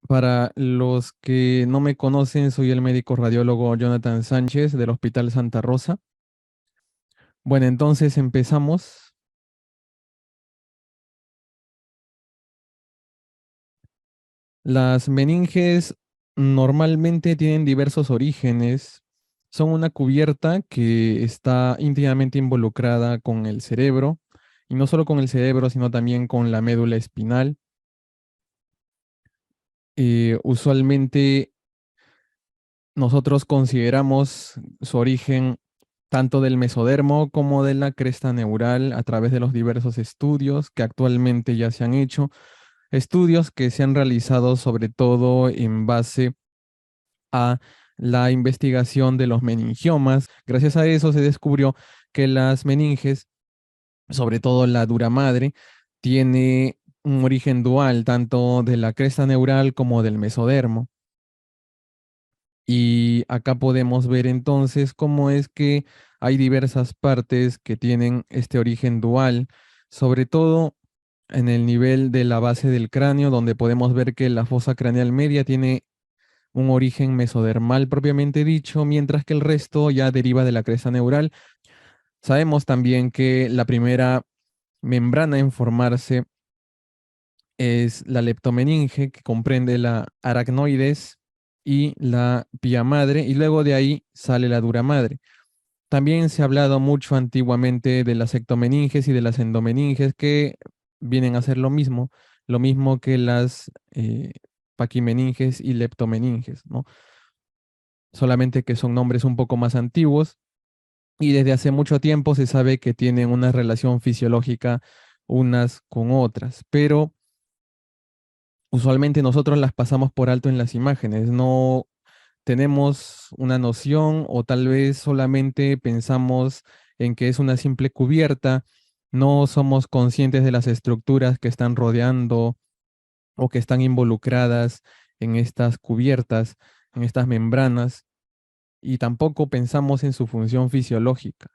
Para los que no me conocen, soy el médico radiólogo Jonathan Sánchez del Hospital Santa Rosa. Bueno, entonces empezamos. Las meninges normalmente tienen diversos orígenes. Son una cubierta que está íntimamente involucrada con el cerebro, y no solo con el cerebro, sino también con la médula espinal. Usualmente nosotros consideramos su origen tanto del mesodermo como de la cresta neural a través de los diversos estudios que actualmente ya se han hecho, estudios que se han realizado sobre todo en base a la investigación de los meningiomas. Gracias a eso se descubrió que las meninges, sobre todo la dura madre, tiene un origen dual tanto de la cresta neural como del mesodermo. Y acá podemos ver entonces cómo es que hay diversas partes que tienen este origen dual, sobre todo en el nivel de la base del cráneo, donde podemos ver que la fosa craneal media tiene un origen mesodermal propiamente dicho, mientras que el resto ya deriva de la cresta neural. Sabemos también que la primera membrana en formarse es la leptomeninge, que comprende la aracnoides y la pía madre, y luego de ahí sale la dura madre. También se ha hablado mucho antiguamente de las ectomeninges y de las endomeninges, que vienen a ser lo mismo que las paquimeninges y leptomeninges, ¿no? Solamente que son nombres un poco más antiguos y desde hace mucho tiempo se sabe que tienen una relación fisiológica unas con otras, pero usualmente nosotros las pasamos por alto en las imágenes, no tenemos una noción o tal vez solamente pensamos en que es una simple cubierta, no somos conscientes de las estructuras que están rodeando o que están involucradas en estas cubiertas, en estas membranas, y tampoco pensamos en su función fisiológica.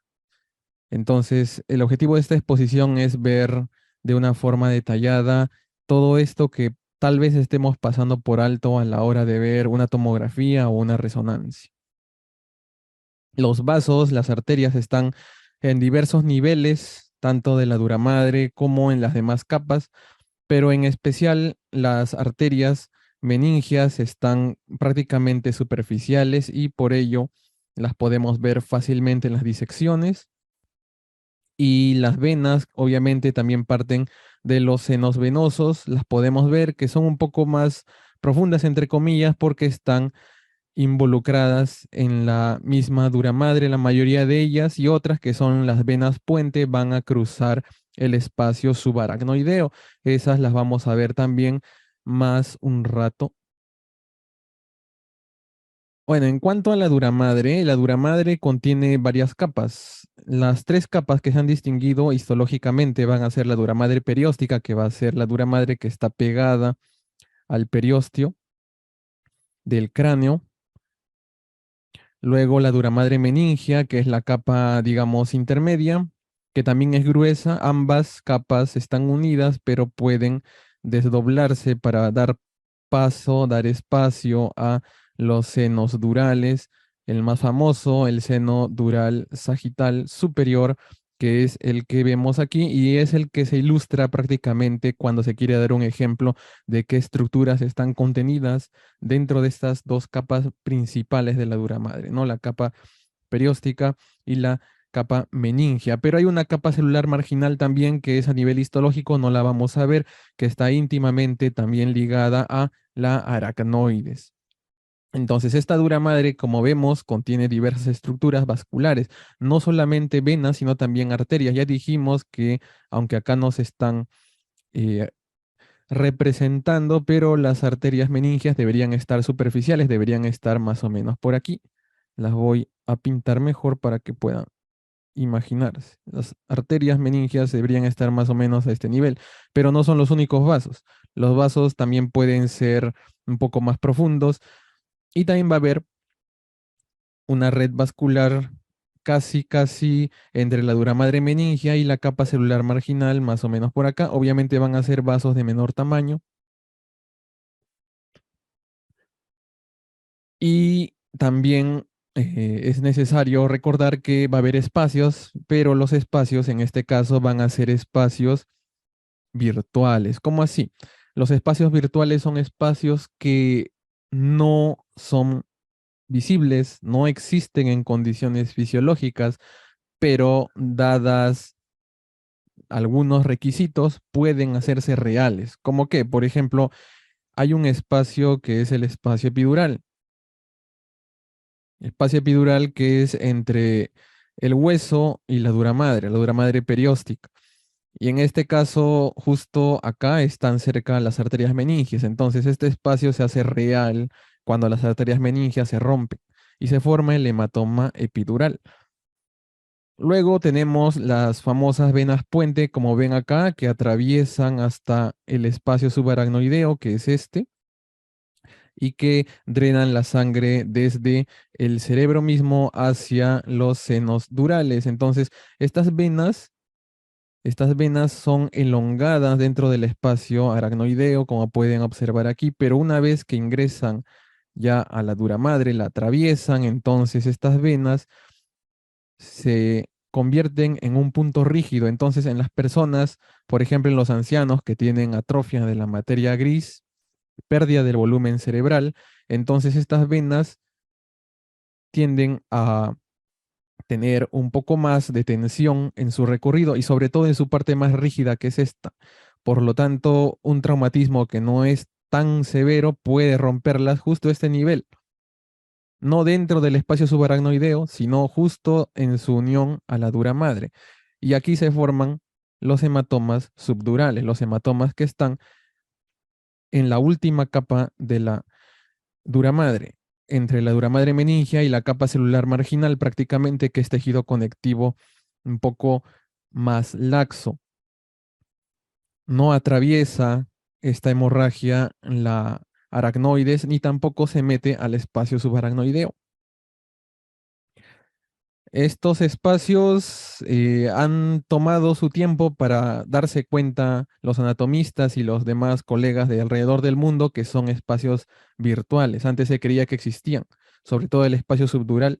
Entonces, el objetivo de esta exposición es ver de una forma detallada todo esto que tal vez estemos pasando por alto a la hora de ver una tomografía o una resonancia. Los vasos, las arterias están en diversos niveles, tanto de la dura madre como en las demás capas, pero en especial las arterias meningias están prácticamente superficiales y por ello las podemos ver fácilmente en las disecciones. Y las venas, obviamente, también parten de los senos venosos. Las podemos ver que son un poco más profundas, entre comillas, porque están involucradas en la misma dura madre, la mayoría de ellas, y otras que son las venas puente van a cruzar el espacio subaracnoideo. Esas las vamos a ver también más un rato. Bueno, en cuanto a la dura madre contiene varias capas. Las tres capas que se han distinguido histológicamente van a ser la dura madre perióstica, que va a ser la dura madre que está pegada al periósteo del cráneo. Luego la dura madre meningia, que es la capa, digamos, intermedia, que también es gruesa. Ambas capas están unidas, pero pueden desdoblarse para dar paso, dar espacio a los senos durales. El más famoso, el seno dural sagital superior, que es el que vemos aquí y es el que se ilustra prácticamente cuando se quiere dar un ejemplo de qué estructuras están contenidas dentro de estas dos capas principales de la dura madre, ¿no? La capa perióstica y la capa meningia. Pero hay una capa celular marginal también que es a nivel histológico, no la vamos a ver, que está íntimamente también ligada a la aracnoides. Entonces, esta dura madre, como vemos, contiene diversas estructuras vasculares, no solamente venas, sino también arterias. Ya dijimos que, aunque acá nos están eh, representando, pero las arterias meningias deberían estar superficiales, deberían estar más o menos por aquí. Las voy a pintar mejor para que puedan imaginarse. Las arterias meningias deberían estar más o menos a este nivel, pero no son los únicos vasos. Los vasos también pueden ser un poco más profundos y también va a haber una red vascular casi entre la dura madre meningia y la capa celular marginal, más o menos por acá. Obviamente van a ser vasos de menor tamaño. Y también es necesario recordar que va a haber espacios, pero los espacios en este caso van a ser espacios virtuales. ¿Cómo así? Los espacios virtuales son espacios que no son visibles, no existen en condiciones fisiológicas, pero dadas algunos requisitos pueden hacerse reales. Como que, por ejemplo, hay un espacio que es el espacio epidural. Espacio epidural que es entre el hueso y la dura madre perióstica. Y en este caso, justo acá están cerca las arterias meningias. Entonces, este espacio se hace real cuando las arterias meningias se rompen y se forma el hematoma epidural. Luego tenemos las famosas venas puente, como ven acá, que atraviesan hasta el espacio subaracnoideo, que es este, y que drenan la sangre desde el cerebro mismo hacia los senos durales. Entonces, estas venas son elongadas dentro del espacio aracnoideo, como pueden observar aquí, pero una vez que ingresan ya a la dura madre, la atraviesan, entonces estas venas se convierten en un punto rígido. Entonces, en las personas, por ejemplo, en los ancianos que tienen atrofia de la materia gris, pérdida del volumen cerebral, entonces estas venas tienden a tener un poco más de tensión en su recorrido y sobre todo en su parte más rígida, que es esta. Por lo tanto, un traumatismo que no es tan severo puede romperlas justo a este nivel, no dentro del espacio subaracnoideo, sino justo en su unión a la dura madre. Y aquí se forman los hematomas subdurales, los hematomas que están en la última capa de la dura madre, entre la dura madre meningia y la capa celular marginal, prácticamente que es tejido conectivo un poco más laxo. No atraviesa esta hemorragia la aracnoides ni tampoco se mete al espacio subaracnoideo. Estos espacios han tomado su tiempo para darse cuenta los anatomistas y los demás colegas de alrededor del mundo que son espacios virtuales. Antes se creía que existían, sobre todo el espacio subdural,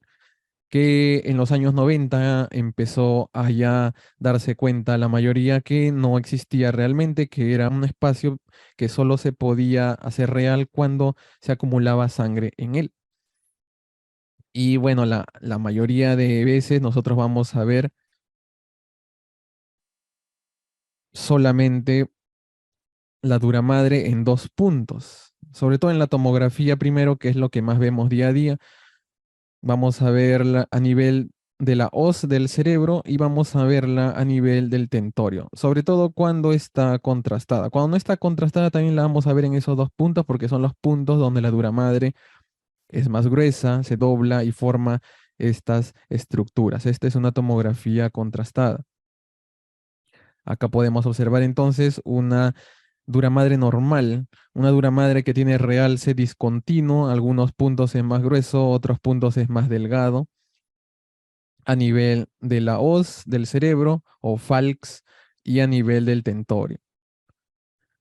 que en los años 90 empezó a ya darse cuenta la mayoría que no existía realmente, que era un espacio que solo se podía hacer real cuando se acumulaba sangre en él. Y bueno, la mayoría de veces nosotros vamos a ver solamente la dura madre en dos puntos, sobre todo en la tomografía primero, que es lo que más vemos día a día. Vamos a verla a nivel de la hoz del cerebro y vamos a verla a nivel del tentorio, sobre todo cuando está contrastada. Cuando no está contrastada también la vamos a ver en esos dos puntos porque son los puntos donde la dura madre es más gruesa, se dobla y forma estas estructuras. Esta es una tomografía contrastada. Acá podemos observar entonces una dura madre normal, una dura madre que tiene realce discontinuo, algunos puntos es más grueso, otros puntos es más delgado, a nivel de la hoz del cerebro o falx y a nivel del tentorio.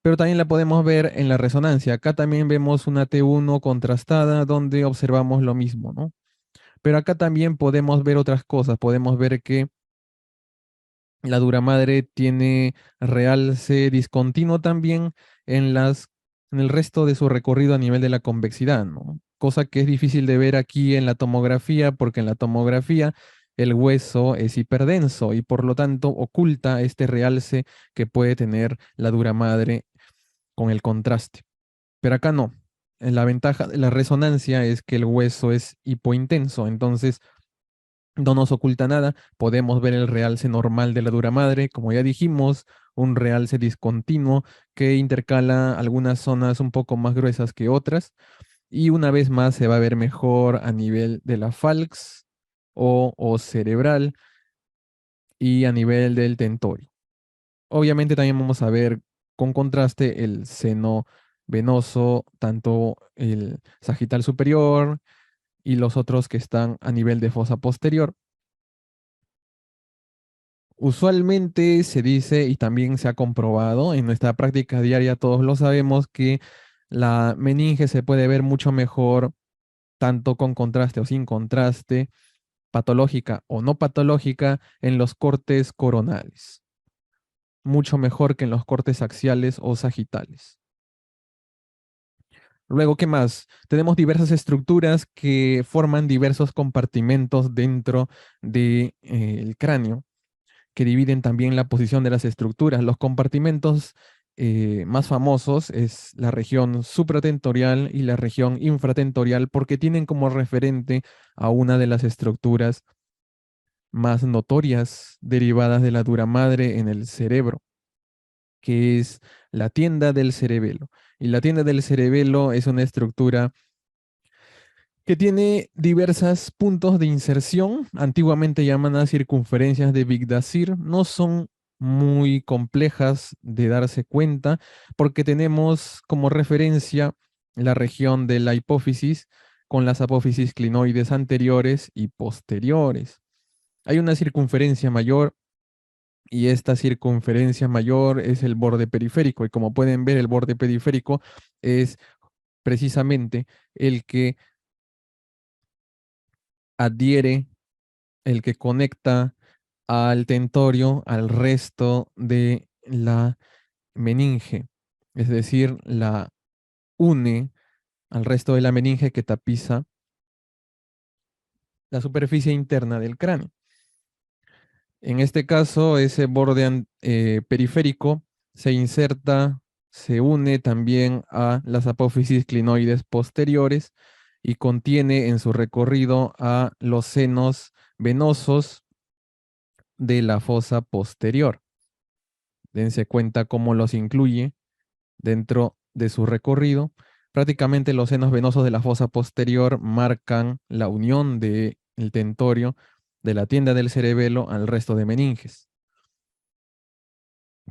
Pero también la podemos ver en la resonancia. Acá también vemos una T1 contrastada donde observamos lo mismo, ¿no? Pero acá también podemos ver otras cosas. Podemos ver que la dura madre tiene realce discontinuo también en el resto de su recorrido a nivel de la convexidad, ¿no? Cosa que es difícil de ver aquí en la tomografía, porque en la tomografía el hueso es hiperdenso y por lo tanto oculta este realce que puede tener la dura madre con el contraste. Pero acá no. La ventaja de la resonancia es que el hueso es hipointenso, entonces no nos oculta nada, podemos ver el realce normal de la dura madre, como ya dijimos, un realce discontinuo que intercala algunas zonas un poco más gruesas que otras, y una vez más se va a ver mejor a nivel de la falx o cerebral y a nivel del tentorio. Obviamente también vamos a ver con contraste el seno venoso, tanto el sagital superior y los otros que están a nivel de fosa posterior. Usualmente se dice y también se ha comprobado en nuestra práctica diaria, todos lo sabemos, que la meninge se puede ver mucho mejor tanto con contraste o sin contraste, patológica o no patológica, en los cortes coronales, mucho mejor que en los cortes axiales o sagitales. Luego, ¿qué más? Tenemos diversas estructuras que forman diversos compartimentos dentro del cráneo, que dividen también la posición de las estructuras. Los compartimentos más famosos es la región supratentorial y la región infratentorial, porque tienen como referente a una de las estructuras más notorias derivadas de la dura madre en el cerebro, que es la tienda del cerebelo. Y la tienda del cerebelo es una estructura que tiene diversos puntos de inserción, antiguamente llamadas circunferencias de Bigdasir. No son muy complejas de darse cuenta porque tenemos como referencia la región de la hipófisis con las apófisis clinoides anteriores y posteriores. Hay una circunferencia mayor y esta circunferencia mayor es el borde periférico, y como pueden ver, el borde periférico es precisamente el que adhiere, el que conecta al tentorio al resto de la meninge, es decir, la une al resto de la meninge que tapiza la superficie interna del cráneo. En este caso, ese borde periférico se inserta, se une también a las apófisis clinoides posteriores y contiene en su recorrido a los senos venosos de la fosa posterior. Dense cuenta cómo los incluye dentro de su recorrido. Prácticamente los senos venosos de la fosa posterior marcan la unión del tentorio de la tienda del cerebelo al resto de meninges.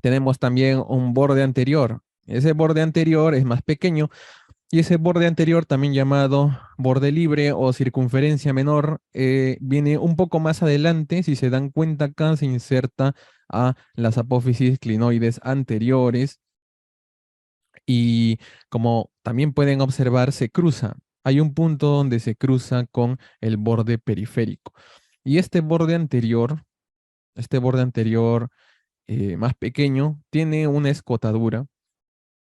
Tenemos también un borde anterior. Ese borde anterior es más pequeño y ese borde anterior, también llamado borde libre o circunferencia menor, viene un poco más adelante. Si se dan cuenta acá, se inserta a las apófisis clinoides anteriores y como también pueden observar, se cruza. Hay un punto donde se cruza con el borde periférico. Y este borde anterior más pequeño, tiene una escotadura,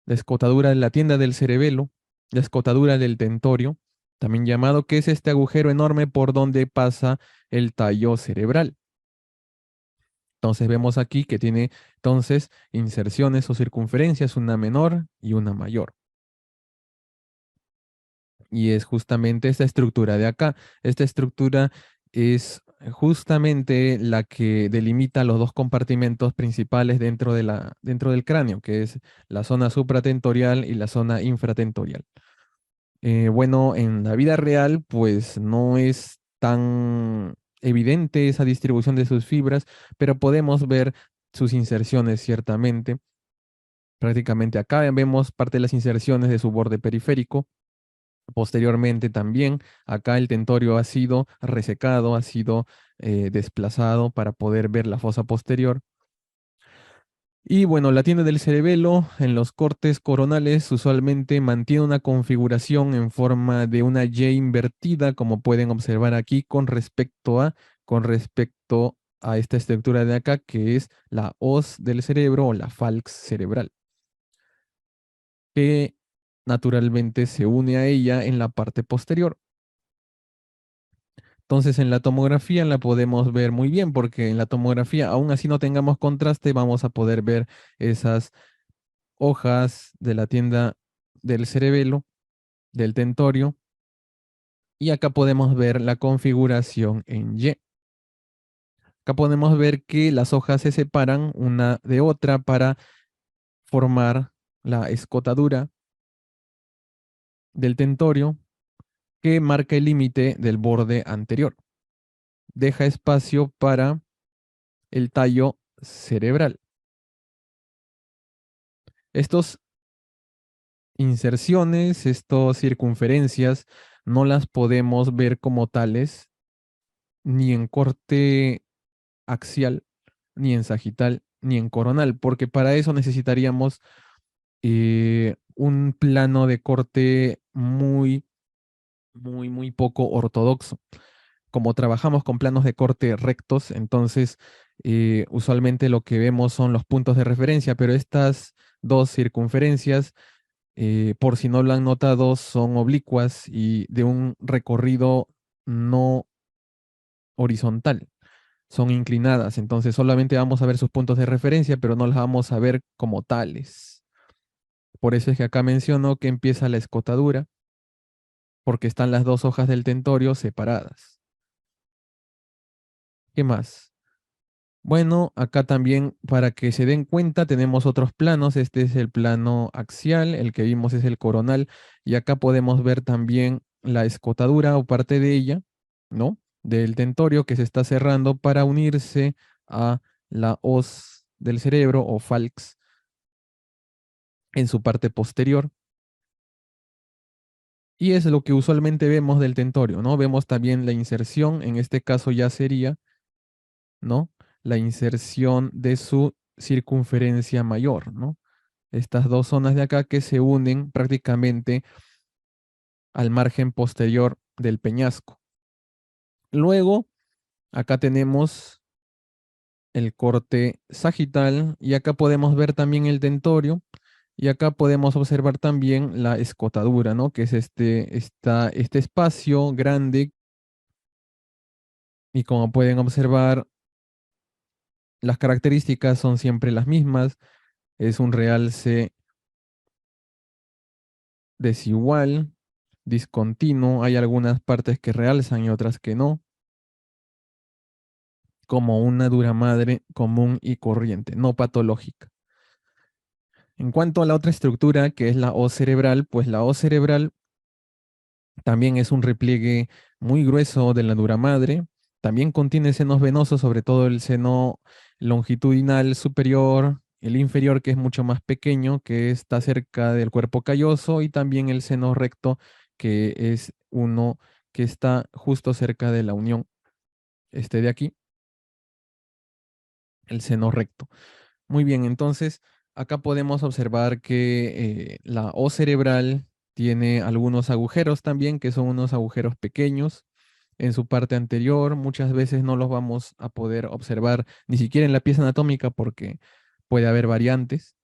la escotadura de la tienda del cerebelo, la escotadura del tentorio, también llamado, que es este agujero enorme por donde pasa el tallo cerebral. Entonces vemos aquí que tiene entonces inserciones o circunferencias, una menor y una mayor. Y es justamente esta estructura de acá. Esta estructura es justamente la que delimita los dos compartimentos principales dentro del cráneo, que es la zona supratentorial y la zona infratentorial. Bueno, en la vida real, pues no es tan evidente esa distribución de sus fibras, pero podemos ver sus inserciones ciertamente. Prácticamente acá vemos parte de las inserciones de su borde periférico. Posteriormente también, acá el tentorio ha sido resecado, ha sido desplazado para poder ver la fosa posterior. Y bueno, la tienda del cerebelo en los cortes coronales usualmente mantiene una configuración en forma de una Y invertida, como pueden observar aquí, con respecto a esta estructura de acá, que es la hoz del cerebro o la falx cerebral, que naturalmente se une a ella en la parte posterior. Entonces en la tomografía la podemos ver muy bien, porque en la tomografía, aún así no tengamos contraste, vamos a poder ver esas hojas de la tienda del cerebelo, del tentorio, y acá podemos ver la configuración en Y. Acá podemos ver que las hojas se separan una de otra para formar la escotadura del tentorio que marca el límite del borde anterior. Deja espacio para el tallo cerebral. Estos inserciones, estas circunferencias, no las podemos ver como tales ni en corte axial, ni en sagital, ni en coronal, porque para eso necesitaríamos un plano de corte muy muy poco ortodoxo. Como trabajamos con planos de corte rectos, entonces usualmente lo que vemos son los puntos de referencia, pero estas dos circunferencias, por si no lo han notado, son oblicuas y de un recorrido no horizontal, son inclinadas, entonces solamente vamos a ver sus puntos de referencia, pero no las vamos a ver como tales. Por eso es que acá menciono que empieza la escotadura, porque están las dos hojas del tentorio separadas. ¿Qué más? Bueno, acá también para que se den cuenta tenemos otros planos. Este es el plano axial, el que vimos es el coronal, y acá podemos ver también la escotadura o parte de ella, ¿no? Del tentorio que se está cerrando para unirse a la hoz del cerebro o falx en su parte posterior. Y es lo que usualmente vemos del tentorio, ¿no? Vemos también la inserción, en este caso ya sería, ¿no? La inserción de su circunferencia mayor, ¿no? Estas dos zonas de acá que se unen prácticamente al margen posterior del peñasco. Luego, acá tenemos el corte sagital y acá podemos ver también el tentorio y acá podemos observar también la escotadura, ¿no? Que es este espacio grande y como pueden observar, las características son siempre las mismas. Es un realce desigual, discontinuo. Hay algunas partes que realzan y otras que no, como una dura madre común y corriente, no patológica. En cuanto a la otra estructura, que es la hoz cerebral, pues la hoz cerebral también es un repliegue muy grueso de la dura madre. También contiene senos venosos, sobre todo el seno longitudinal superior, el inferior, que es mucho más pequeño, que está cerca del cuerpo calloso, y también el seno recto, que es uno que está justo cerca de la unión, este de aquí, el seno recto. Muy bien, entonces acá podemos observar que la hoz cerebral tiene algunos agujeros también, que son unos agujeros pequeños en su parte anterior. Muchas veces no los vamos a poder observar ni siquiera en la pieza anatómica porque puede haber variantes.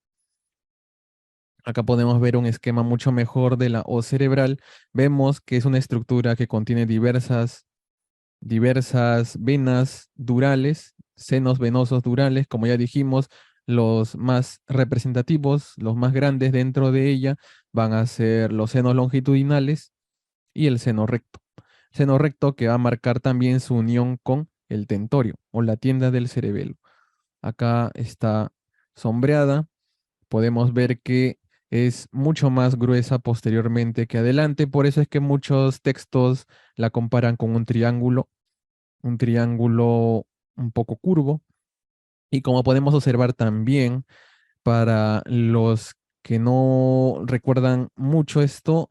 Acá podemos ver un esquema mucho mejor de la hoz cerebral. Vemos que es una estructura que contiene diversas venas durales, senos venosos durales, como ya dijimos, los más representativos, los más grandes dentro de ella van a ser los senos longitudinales y el seno recto. Seno recto que va a marcar también su unión con el tentorio o la tienda del cerebelo. Acá está sombreada, podemos ver que es mucho más gruesa posteriormente que adelante, por eso es que muchos textos la comparan con un triángulo un poco curvo. Y como podemos observar también, para los que no recuerdan mucho esto,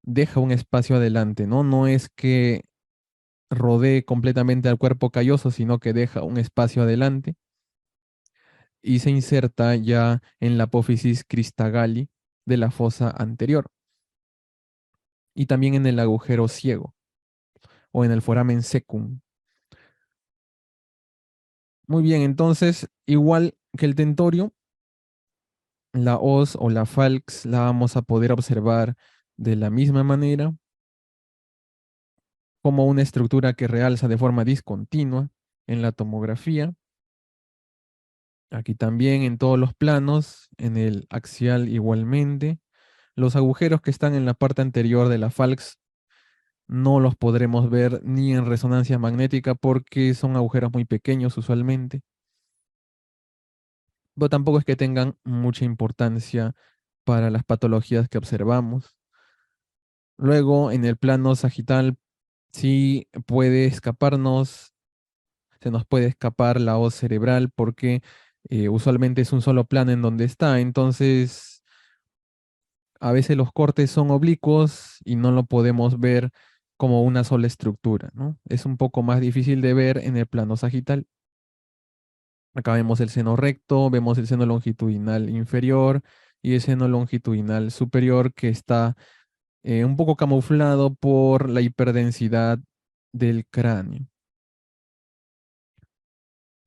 deja un espacio adelante, ¿no? No es que rodee completamente al cuerpo calloso, sino que deja un espacio adelante y se inserta ya en la apófisis cristagali de la fosa anterior y también en el agujero ciego o en el foramen secum. Muy bien, entonces, igual que el tentorio, la hoz o la falx la vamos a poder observar de la misma manera, como una estructura que realza de forma discontinua en la tomografía. Aquí también en todos los planos, en el axial igualmente. Los agujeros que están en la parte anterior de la falx no los podremos ver ni en resonancia magnética porque son agujeros muy pequeños usualmente, pero tampoco es que tengan mucha importancia para las patologías que observamos. Luego, en el plano sagital, sí puede escaparnos, se nos puede escapar la hoz cerebral porque usualmente es un solo plano en donde está, entonces a veces los cortes son oblicuos y no lo podemos ver como una sola estructura, ¿no? Es un poco más difícil de ver en el plano sagital. Acá vemos el seno recto, vemos el seno longitudinal inferior y el seno longitudinal superior que está un poco camuflado por la hiperdensidad del cráneo.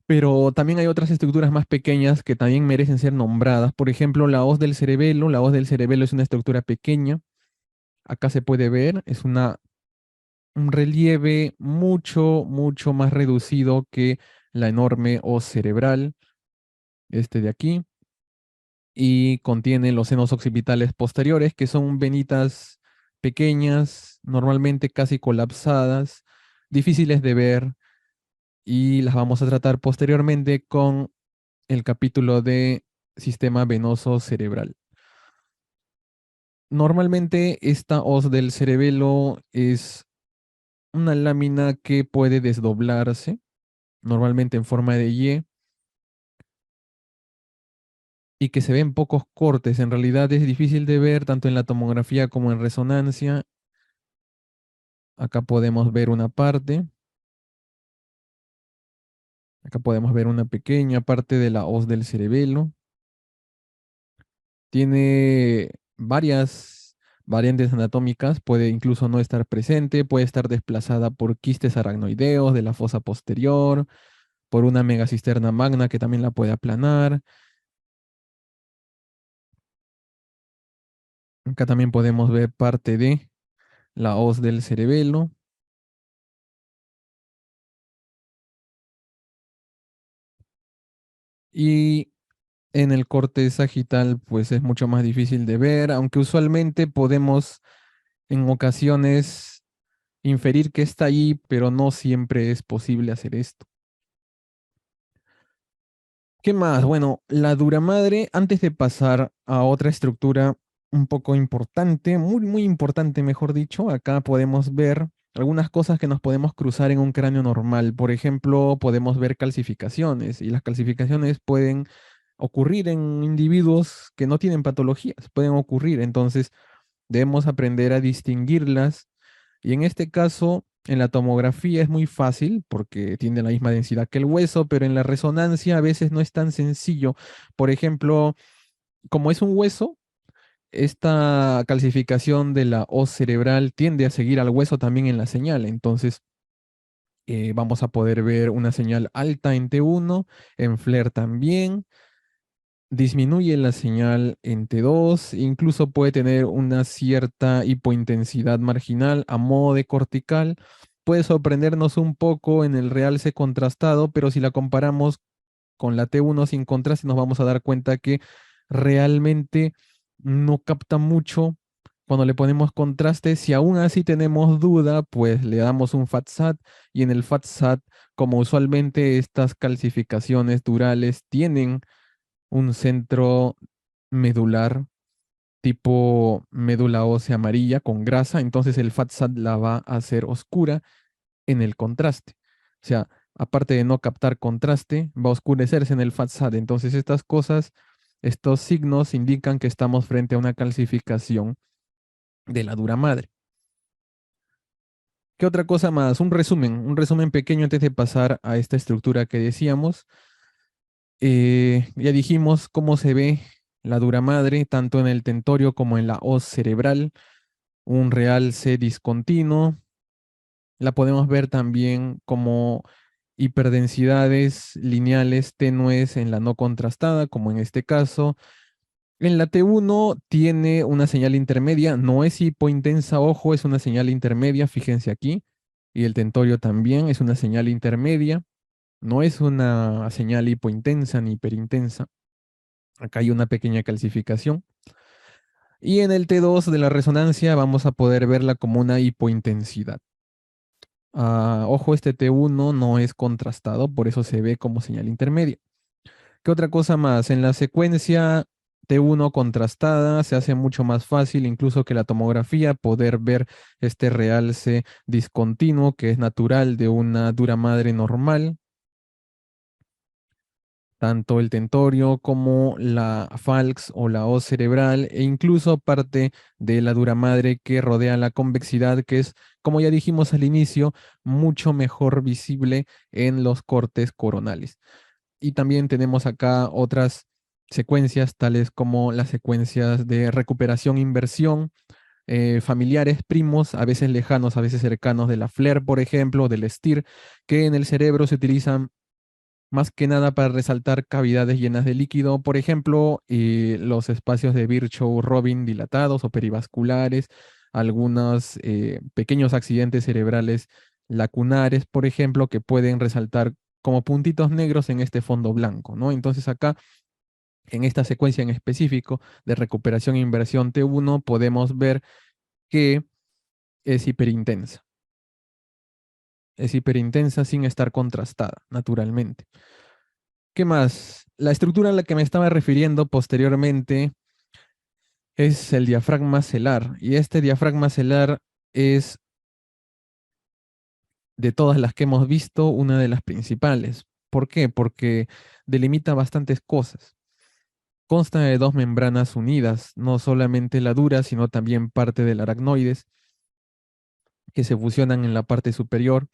Pero también hay otras estructuras más pequeñas que también merecen ser nombradas. Por ejemplo, la hoz del cerebelo. La hoz del cerebelo es una estructura pequeña. Acá se puede ver, es un relieve mucho, mucho más reducido que la enorme hoz cerebral, este de aquí, y contiene los senos occipitales posteriores, que son venitas pequeñas, normalmente casi colapsadas, difíciles de ver, y las vamos a tratar posteriormente con el capítulo de sistema venoso cerebral. Normalmente esta hoz del cerebelo es una lámina que puede desdoblarse, normalmente en forma de Y, y que se ven pocos cortes. En realidad es difícil de ver tanto en la tomografía como en resonancia. Acá podemos ver una parte, acá podemos ver una pequeña parte de la hoz del cerebelo. Tiene varias variantes anatómicas, puede incluso no estar presente, puede estar desplazada por quistes aracnoideos de la fosa posterior, por una megacisterna magna que también la puede aplanar. Acá también podemos ver parte de la hoz del cerebelo. Y en el corte sagital, pues es mucho más difícil de ver, aunque usualmente podemos en ocasiones inferir que está ahí, pero no siempre es posible hacer esto. ¿Qué más? Bueno, la dura madre, antes de pasar a otra estructura un poco importante, muy, muy importante, mejor dicho, acá podemos ver algunas cosas que nos podemos cruzar en un cráneo normal. Por ejemplo, podemos ver calcificaciones y las calcificaciones pueden ocurrir en individuos que no tienen patologías, pueden ocurrir. Entonces, debemos aprender a distinguirlas. Y en este caso, en la tomografía es muy fácil porque tiene la misma densidad que el hueso, pero en la resonancia a veces no es tan sencillo. Por ejemplo, como es un hueso, esta calcificación de la hoz cerebral tiende a seguir al hueso también en la señal. Entonces, vamos a poder ver una señal alta en T1, en FLAIR también. Disminuye la señal en T2, incluso puede tener una cierta hipointensidad marginal a modo de cortical. Puede sorprendernos un poco en el realce contrastado, pero si la comparamos con la T1 sin contraste, nos vamos a dar cuenta que realmente no capta mucho cuando le ponemos contraste. Si aún así tenemos duda, pues le damos un FATSAT y en el FATSAT, como usualmente estas calcificaciones durales tienen un centro medular tipo médula ósea amarilla con grasa, entonces el FATSAT la va a hacer oscura en el contraste. O sea, aparte de no captar contraste, va a oscurecerse en el FATSAT. Entonces estas cosas, estos signos indican que estamos frente a una calcificación de la dura madre. ¿Qué otra cosa más? Un resumen pequeño antes de pasar a esta estructura que decíamos. Ya dijimos cómo se ve la dura madre, tanto en el tentorio como en la hoz cerebral, un realce discontinuo. La podemos ver también como hiperdensidades lineales tenues en la no contrastada, como en este caso. En la T1 tiene una señal intermedia, no es hipointensa, ojo, es una señal intermedia, fíjense aquí. Y el tentorio también es una señal intermedia, no es una señal hipointensa ni hiperintensa. Acá hay una pequeña calcificación. Y en el T2 de la resonancia vamos a poder verla como una hipointensidad. Ojo, este T1 no es contrastado, por eso se ve como señal intermedia. ¿Qué otra cosa más? En la secuencia T1 contrastada se hace mucho más fácil, incluso que la tomografía, poder ver este realce discontinuo que es natural de una dura madre normal. Tanto el tentorio como la falx o la hoz cerebral e incluso parte de la dura madre que rodea la convexidad, que es, como ya dijimos al inicio, mucho mejor visible en los cortes coronales. Y también tenemos acá otras secuencias, tales como las secuencias de recuperación-inversión, familiares, primos, a veces lejanos, a veces cercanos de la FLAIR, por ejemplo, del STIR, que en el cerebro se utilizan más que nada para resaltar cavidades llenas de líquido, por ejemplo, los espacios de Virchow-Robin dilatados o perivasculares, algunos pequeños accidentes cerebrales lacunares, por ejemplo, que pueden resaltar como puntitos negros en este fondo blanco, ¿no? Entonces acá, en esta secuencia en específico de recuperación e inversión T1, podemos ver que es hiperintensa. Es hiperintensa sin estar contrastada, naturalmente. ¿Qué más? La estructura a la que me estaba refiriendo posteriormente es el diafragma celar. Y este diafragma celar es, de todas las que hemos visto, una de las principales. ¿Por qué? Porque delimita bastantes cosas. Consta de dos membranas unidas, no solamente la dura, sino también parte del aracnoides, que se fusionan en la parte superior.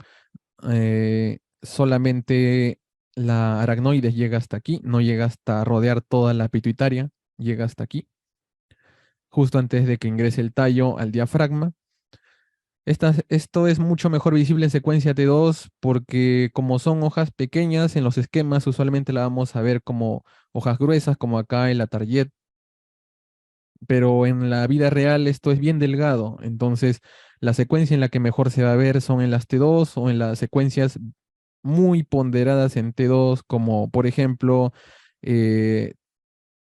Solamente la aracnoides llega hasta aquí, no llega hasta rodear toda la pituitaria, llega hasta aquí, justo antes de que ingrese el tallo al diafragma. Esto es mucho mejor visible en secuencia T2 porque como son hojas pequeñas en los esquemas, usualmente la vamos a ver como hojas gruesas, como acá en la target, pero en la vida real esto es bien delgado. Entonces, la secuencia en la que mejor se va a ver son en las T2 o en las secuencias muy ponderadas en T2, como por ejemplo eh,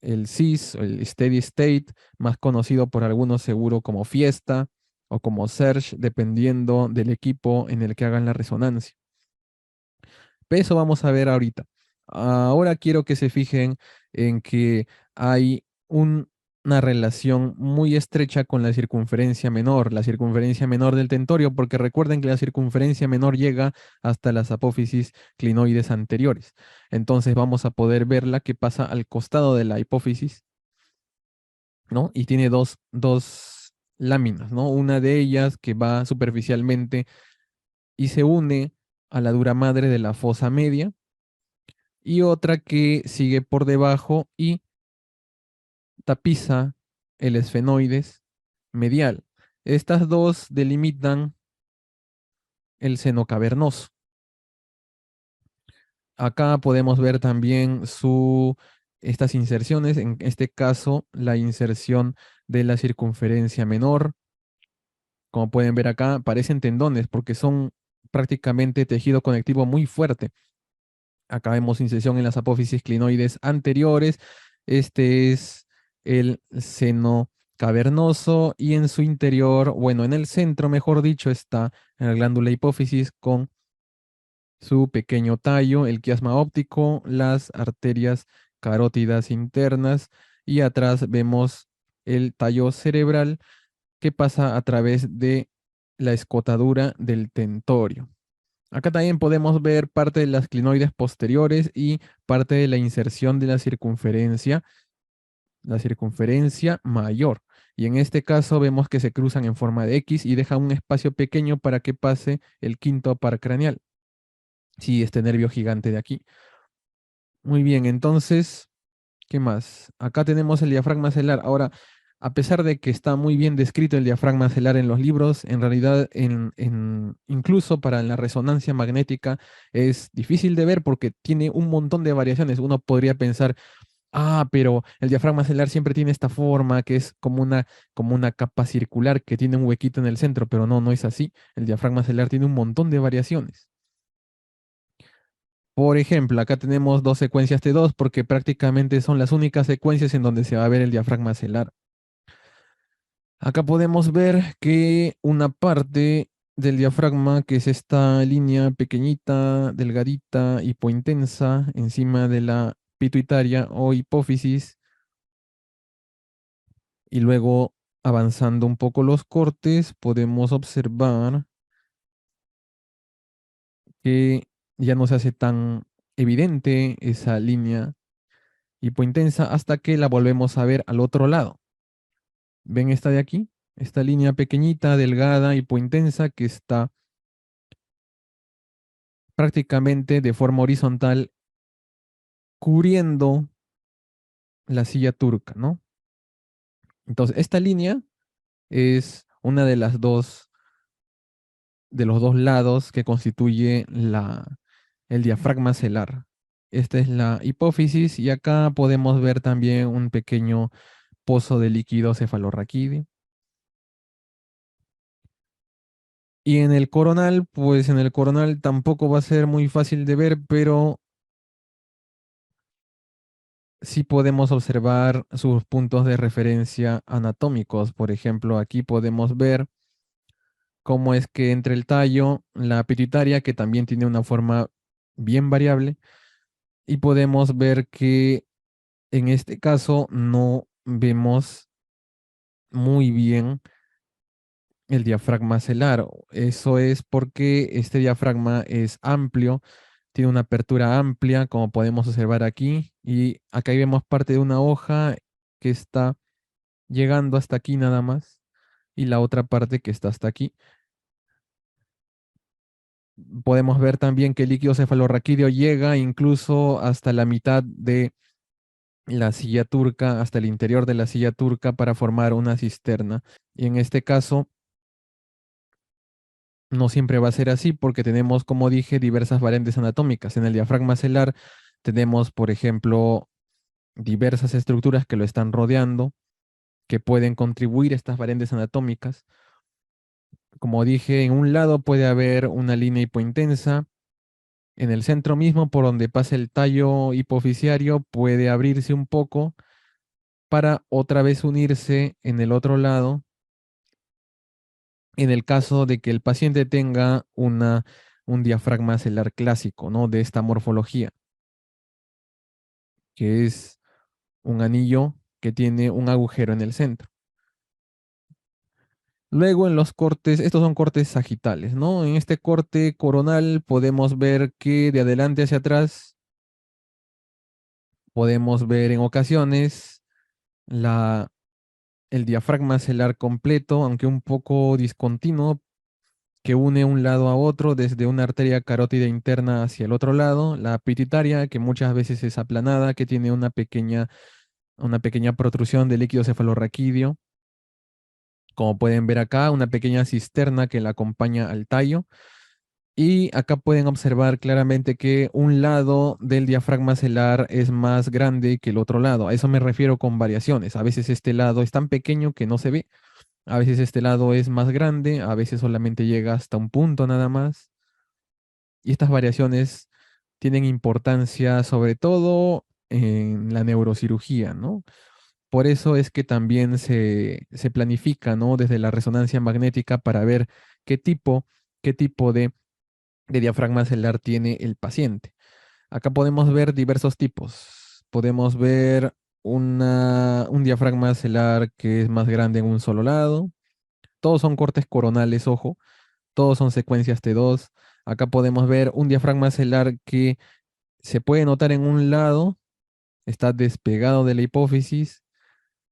el SIS, el Steady State, más conocido por algunos seguro como Fiesta o como Search, dependiendo del equipo en el que hagan la resonancia. Eso vamos a ver ahorita. Ahora quiero que se fijen en que hay una relación muy estrecha con la circunferencia menor del tentorio, porque recuerden que la circunferencia menor llega hasta las apófisis clinoides anteriores. Entonces vamos a poder verla que pasa al costado de la hipófisis, ¿no? Y tiene dos láminas, ¿no? Una de ellas que va superficialmente y se une a la dura madre de la fosa media, y otra que sigue por debajo y tapiza el esfenoides medial. Estas dos delimitan el seno cavernoso. Acá podemos ver también estas inserciones, en este caso la inserción de la circunferencia menor. Como pueden ver acá, parecen tendones porque son prácticamente tejido conectivo muy fuerte. Acá vemos inserción en las apófisis clinoides anteriores. Este es el seno cavernoso y en su interior, bueno, en el centro, mejor dicho, está la glándula hipófisis con su pequeño tallo, el quiasma óptico, las arterias carótidas internas y atrás vemos el tallo cerebral que pasa a través de la escotadura del tentorio. Acá también podemos ver parte de las clinoides posteriores y parte de la inserción de la circunferencia mayor. Y en este caso vemos que se cruzan en forma de X y deja un espacio pequeño para que pase el quinto par craneal. Sí, este nervio gigante de aquí. Muy bien, entonces, ¿qué más? Acá tenemos el diafragma celar. Ahora, a pesar de que está muy bien descrito el diafragma celar en los libros, en realidad, incluso para la resonancia magnética, es difícil de ver porque tiene un montón de variaciones. Uno podría pensar, pero el diafragma celar siempre tiene esta forma que es como una capa circular que tiene un huequito en el centro, pero no, no es así. El diafragma celar tiene un montón de variaciones. Por ejemplo, acá tenemos dos secuencias T2 porque prácticamente son las únicas secuencias en donde se va a ver el diafragma celar. Acá podemos ver que una parte del diafragma, que es esta línea pequeñita, delgadita, hipointensa, encima de la pituitaria o hipófisis, y luego avanzando un poco los cortes, podemos observar que ya no se hace tan evidente esa línea hipointensa hasta que la volvemos a ver al otro lado. ¿Ven esta de aquí? Esta línea pequeñita, delgada, hipointensa que está prácticamente de forma horizontal cubriendo la silla turca, ¿no? Entonces, esta línea es una de los dos lados que constituye el diafragma celar. Esta es la hipófisis y acá podemos ver también un pequeño pozo de líquido cefalorraquídeo. Y en el coronal, pues en el coronal tampoco va a ser muy fácil de ver, pero sí podemos observar sus puntos de referencia anatómicos. Por ejemplo, aquí podemos ver cómo es que entre el tallo, la pituitaria, que también tiene una forma bien variable, y podemos ver que en este caso no vemos muy bien el diafragma celar. Eso es porque este diafragma es amplio, tiene una apertura amplia, como podemos observar aquí, y acá vemos parte de una hoja que está llegando hasta aquí nada más, y la otra parte que está hasta aquí. Podemos ver también que el líquido cefalorraquídeo llega incluso hasta la mitad de la silla turca, hasta el interior de la silla turca para formar una cisterna. Y en este caso no siempre va a ser así porque tenemos, como dije, diversas variantes anatómicas. En el diafragma celular tenemos, por ejemplo, diversas estructuras que lo están rodeando, que pueden contribuir a estas variantes anatómicas. Como dije, en un lado puede haber una línea hipointensa. En el centro mismo, por donde pasa el tallo hipofisiario, puede abrirse un poco para otra vez unirse en el otro lado, en el caso de que el paciente tenga un diafragma celular clásico, ¿no? De esta morfología, que es un anillo que tiene un agujero en el centro. Luego en los cortes, estos son cortes sagitales, ¿no? En este corte coronal podemos ver que de adelante hacia atrás podemos ver en ocasiones la, el diafragma celular completo, aunque un poco discontinuo, que une un lado a otro desde una arteria carótida interna hacia el otro lado, la pituitaria, que muchas veces es aplanada, que tiene una pequeña protrusión de líquido cefalorraquídeo, como pueden ver acá, una pequeña cisterna que la acompaña al tallo. Y acá pueden observar claramente que un lado del diafragma celular es más grande que el otro lado. A eso me refiero con variaciones. A veces este lado es tan pequeño que no se ve. A veces este lado es más grande, a veces solamente llega hasta un punto nada más. Y estas variaciones tienen importancia sobre todo en la neurocirugía, ¿no? Por eso es que también se planifica, ¿no? Desde la resonancia magnética para ver qué tipo, qué tipo de diafragma celular tiene el paciente. Acá podemos ver diversos tipos. Podemos ver un diafragma celular que es más grande en un solo lado. Todos son cortes coronales, ojo. Todos son secuencias T2. Acá podemos ver un diafragma celular que se puede notar en un lado, está despegado de la hipófisis,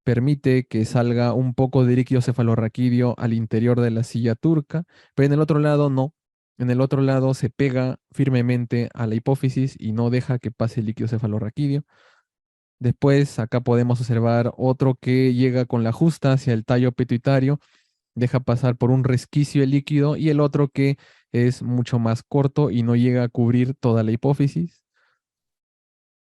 permite que salga un poco de líquido cefalorraquídeo al interior de la silla turca, pero en el otro lado no. En el otro lado se pega firmemente a la hipófisis y no deja que pase el líquido cefalorraquídeo. Después acá podemos observar otro que llega con la justa hacia el tallo pituitario, deja pasar por un resquicio el líquido y el otro que es mucho más corto y no llega a cubrir toda la hipófisis.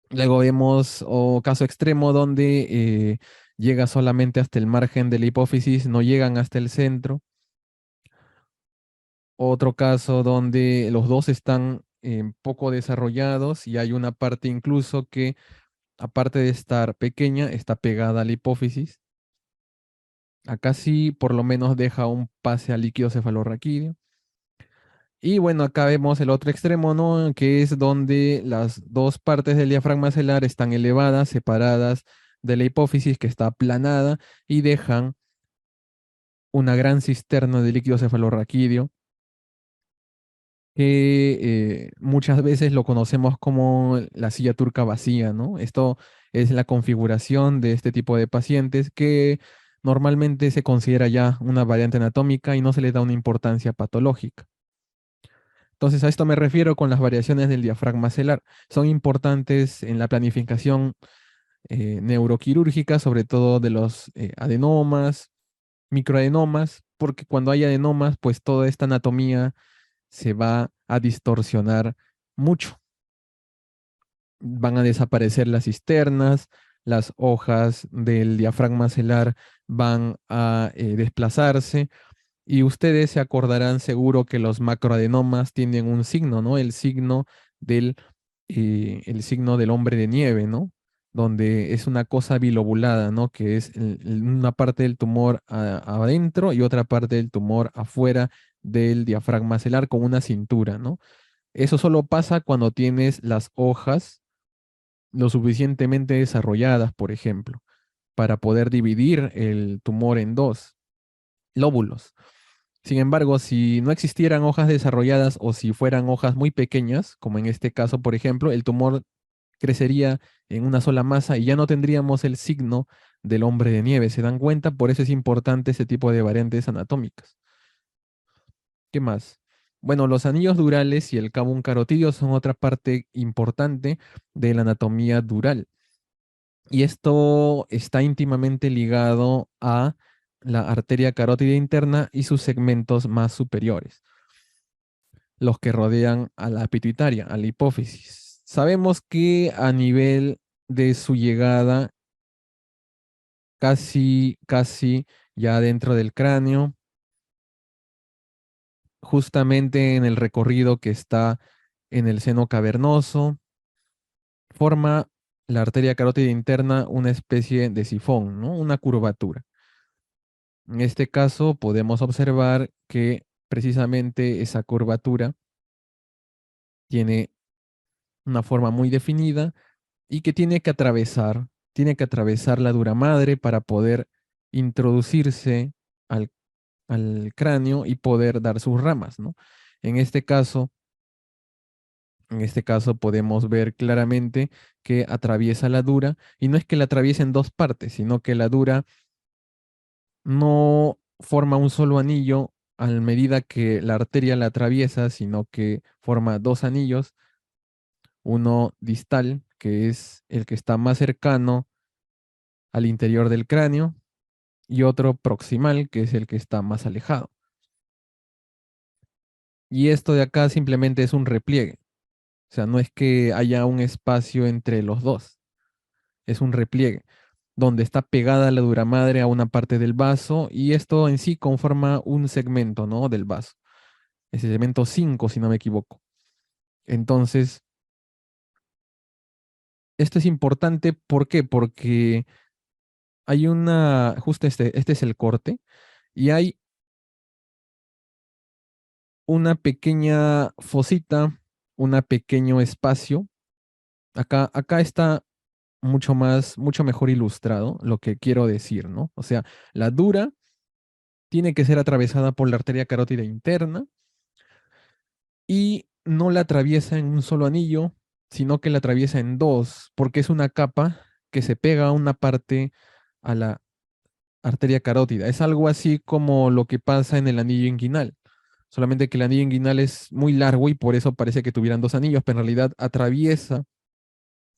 Luego vemos o caso extremo donde llega solamente hasta el margen de la hipófisis, no llegan hasta el centro. Otro caso donde los dos están poco desarrollados y hay una parte incluso que, aparte de estar pequeña, está pegada a la hipófisis. Acá sí, por lo menos deja un pase al líquido cefalorraquídeo. Y bueno, acá vemos el otro extremo, ¿no? Que es donde las dos partes del diafragma celular están elevadas, separadas de la hipófisis, que está aplanada, y dejan una gran cisterna de líquido cefalorraquídeo, que muchas veces lo conocemos como la silla turca vacía, ¿no? Esto es la configuración de este tipo de pacientes que normalmente se considera ya una variante anatómica y no se le da una importancia patológica. Entonces, a esto me refiero con las variaciones del diafragma celular. Son importantes en la planificación neuroquirúrgica, sobre todo de los adenomas, microadenomas, porque cuando hay adenomas, pues toda esta anatomía se va a distorsionar mucho. Van a desaparecer las cisternas, las hojas del diafragma celular van a desplazarse y ustedes se acordarán seguro que los macroadenomas tienen un signo, ¿no? Del, el signo del hombre de nieve, ¿no? Donde es una cosa bilobulada, ¿no? Que es una parte del tumor adentro y otra parte del tumor afuera del diafragma celular con una cintura, ¿no? Eso solo pasa cuando tienes las hojas lo suficientemente desarrolladas, por ejemplo, para poder dividir el tumor en dos lóbulos. Sin embargo, si no existieran hojas desarrolladas o si fueran hojas muy pequeñas, como en este caso, por ejemplo, el tumor crecería en una sola masa y ya no tendríamos el signo del hombre de nieve. ¿Se dan cuenta? Por eso es importante este tipo de variantes anatómicas. ¿Qué más? Bueno, los anillos durales y el cabum carotidio son otra parte importante de la anatomía dural. Y esto está íntimamente ligado a la arteria carótida interna y sus segmentos más superiores, los que rodean a la pituitaria, a la hipófisis. Sabemos que a nivel de su llegada, casi ya dentro del cráneo, justamente en el recorrido que está en el seno cavernoso, forma la arteria carótida interna una especie de sifón, ¿no? Una curvatura. En este caso podemos observar que precisamente esa curvatura tiene una forma muy definida y que tiene que atravesar la dura madre para poder introducirse al, al cráneo y poder dar sus ramas, ¿no? En este caso, en este caso podemos ver claramente que atraviesa la dura y no es que la atraviese en dos partes, sino que la dura no forma un solo anillo a medida que la arteria la atraviesa, sino que forma dos anillos, uno distal, que es el que está más cercano al interior del cráneo, y otro proximal, que es el que está más alejado. Y esto de acá simplemente es un repliegue, o sea, no es que haya un espacio entre los dos, es un repliegue donde está pegada la dura madre a una parte del vaso y esto en sí conforma un segmento, ¿no? Del vaso. Ese segmento 5 si no me equivoco. Entonces, esto es importante, ¿por qué? Porque hay justo este es el corte, y hay una pequeña fosita, un pequeño espacio. Acá está mucho mejor ilustrado lo que quiero decir, ¿no? O sea, la dura tiene que ser atravesada por la arteria carótida interna y no la atraviesa en un solo anillo, sino que la atraviesa en dos, porque es una capa que se pega a una parte a la arteria carótida. Es algo así como lo que pasa en el anillo inguinal, solamente que el anillo inguinal es muy largo y por eso parece que tuvieran dos anillos, pero en realidad atraviesa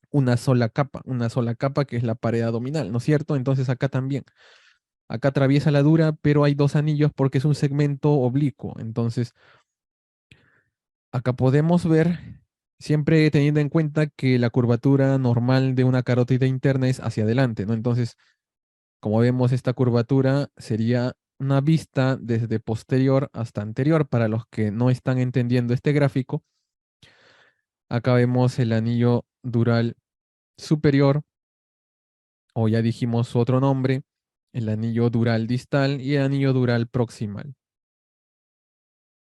una sola capa que es la pared abdominal, ¿no es cierto? Entonces acá también. Acá atraviesa la dura, pero hay dos anillos porque es un segmento oblicuo. Entonces, acá podemos ver, siempre teniendo en cuenta que la curvatura normal de una carótida interna es hacia adelante, ¿no? Entonces, como vemos, esta curvatura sería una vista desde posterior hasta anterior. Para los que no están entendiendo este gráfico, acá vemos el anillo dural superior, o ya dijimos su otro nombre, el anillo dural distal y el anillo dural proximal.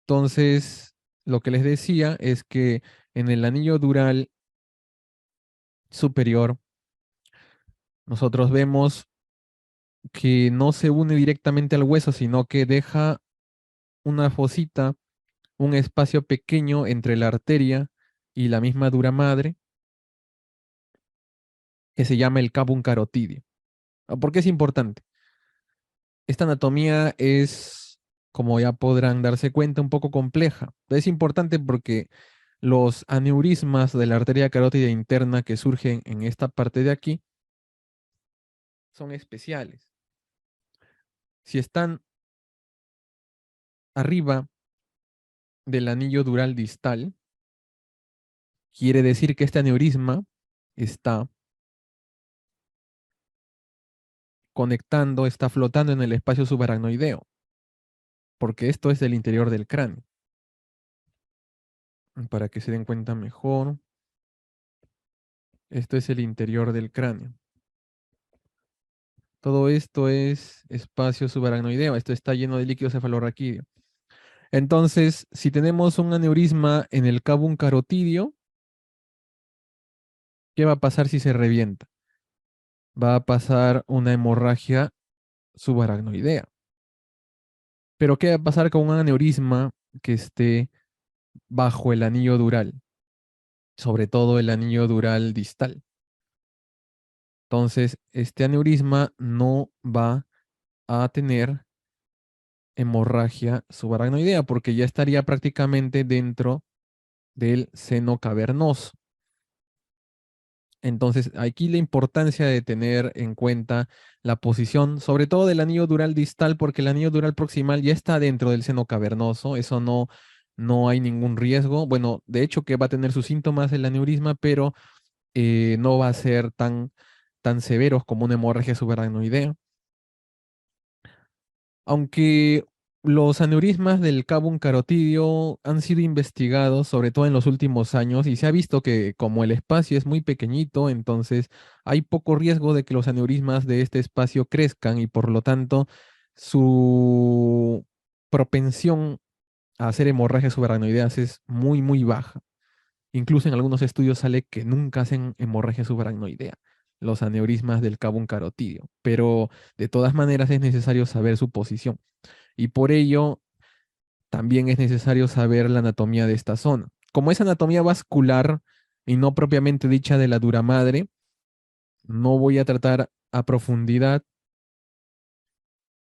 Entonces, lo que les decía es que en el anillo dural superior, nosotros vemos que no se une directamente al hueso, sino que deja una fosita, un espacio pequeño entre la arteria y la misma dura madre, que se llama el capum carotidio. ¿Por qué es importante? Esta anatomía es, como ya podrán darse cuenta, un poco compleja. Es importante porque los aneurismas de la arteria carótida interna que surgen en esta parte de aquí son especiales. Si están arriba del anillo dural distal, quiere decir que este aneurisma está conectando, está flotando en el espacio subaracnoideo, porque esto es del interior del cráneo. Para que se den cuenta mejor, esto es el interior del cráneo. Todo esto es espacio subaracnoideo, esto está lleno de líquido cefalorraquídeo. Entonces, si tenemos un aneurisma en el cabum carotidio, ¿qué va a pasar si se revienta? Va a pasar una hemorragia subaracnoidea. Pero ¿qué va a pasar con un aneurisma que esté bajo el anillo dural? Sobre todo el anillo dural distal. Entonces, este aneurisma no va a tener hemorragia subaracnoidea porque ya estaría prácticamente dentro del seno cavernoso. Entonces, aquí la importancia de tener en cuenta la posición, sobre todo del anillo dural distal, porque el anillo dural proximal ya está dentro del seno cavernoso, eso no hay ningún riesgo. Bueno, de hecho que va a tener sus síntomas el aneurisma, pero no va a ser tan severos como una hemorragia subaracnoidea. Aunque los aneurismas del cabum carotidio han sido investigados, sobre todo en los últimos años, y se ha visto que como el espacio es muy pequeñito, entonces hay poco riesgo de que los aneurismas de este espacio crezcan y por lo tanto su propensión a hacer hemorragias subaracnoideas es muy, muy baja. Incluso en algunos estudios sale que nunca hacen hemorragia subaracnoidea, los aneurismas del cabum carotidio, pero de todas maneras es necesario saber su posición. Y por ello también es necesario saber la anatomía de esta zona. Como es anatomía vascular y no propiamente dicha de la dura madre, no voy a tratar a profundidad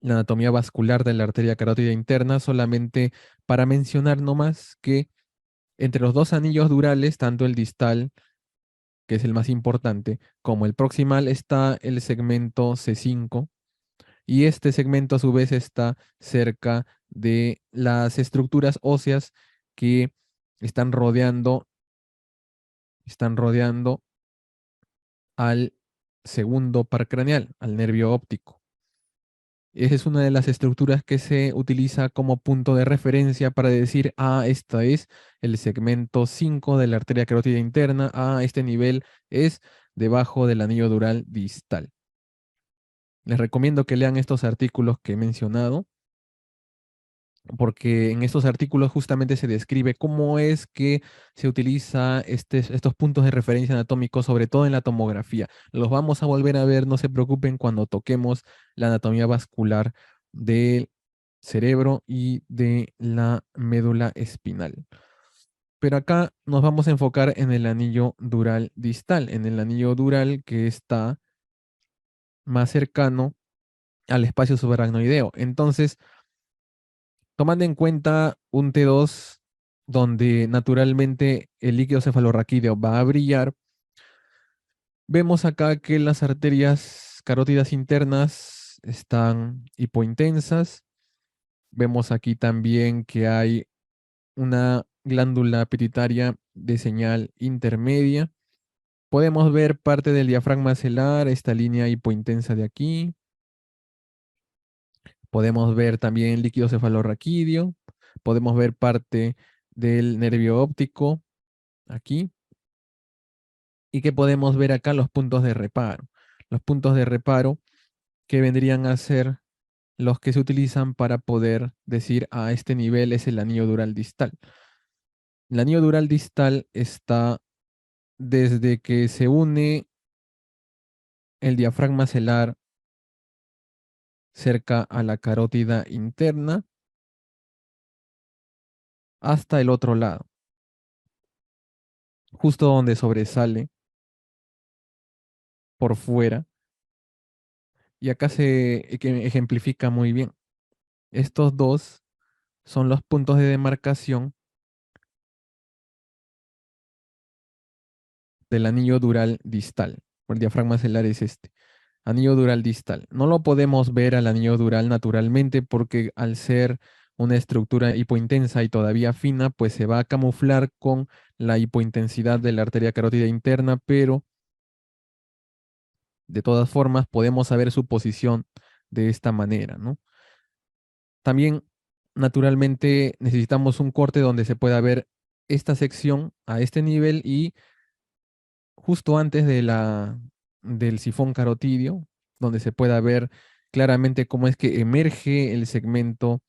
la anatomía vascular de la arteria carótida interna, solamente para mencionar nomás que entre los dos anillos durales, tanto el distal, que es el más importante, como el proximal, está el segmento C5, y este segmento a su vez está cerca de las estructuras óseas que están rodeando al segundo par craneal, al nervio óptico. Esa es una de las estructuras que se utiliza como punto de referencia para decir, esta es el segmento 5 de la arteria carótida interna, este nivel es debajo del anillo dural distal. Les recomiendo que lean estos artículos que he mencionado, porque en estos artículos justamente se describe cómo es que se utiliza estos puntos de referencia anatómicos, sobre todo en la tomografía. Los vamos a volver a ver, no se preocupen, cuando toquemos la anatomía vascular del cerebro y de la médula espinal. Pero acá nos vamos a enfocar en el anillo dural distal, en el anillo dural que está más cercano al espacio subaracnoideo. Entonces, tomando en cuenta un T2 donde naturalmente el líquido cefalorraquídeo va a brillar, vemos acá que las arterias carótidas internas están hipointensas. Vemos aquí también que hay una glándula pituitaria de señal intermedia. Podemos ver parte del diafragma celular, esta línea hipointensa de aquí. Podemos ver también líquido cefalorraquídeo. Podemos ver parte del nervio óptico aquí. Y que podemos ver acá los puntos de reparo. Los puntos de reparo que vendrían a ser los que se utilizan para poder decir, este nivel es el anillo dural distal. El anillo dural distal está desde que se une el diafragma celular cerca a la carótida interna hasta el otro lado, justo donde sobresale por fuera. Y acá se ejemplifica muy bien. Estos dos son los puntos de demarcación del anillo dural distal. El diafragma celular es este. Anillo dural distal. No lo podemos ver al anillo dural naturalmente porque al ser una estructura hipointensa y todavía fina, pues se va a camuflar con la hipointensidad de la arteria carótida interna, pero de todas formas podemos saber su posición de esta manera, ¿no? También, naturalmente, necesitamos un corte donde se pueda ver esta sección a este nivel y justo antes del sifón carotidio, donde se pueda ver claramente cómo es que emerge el segmento,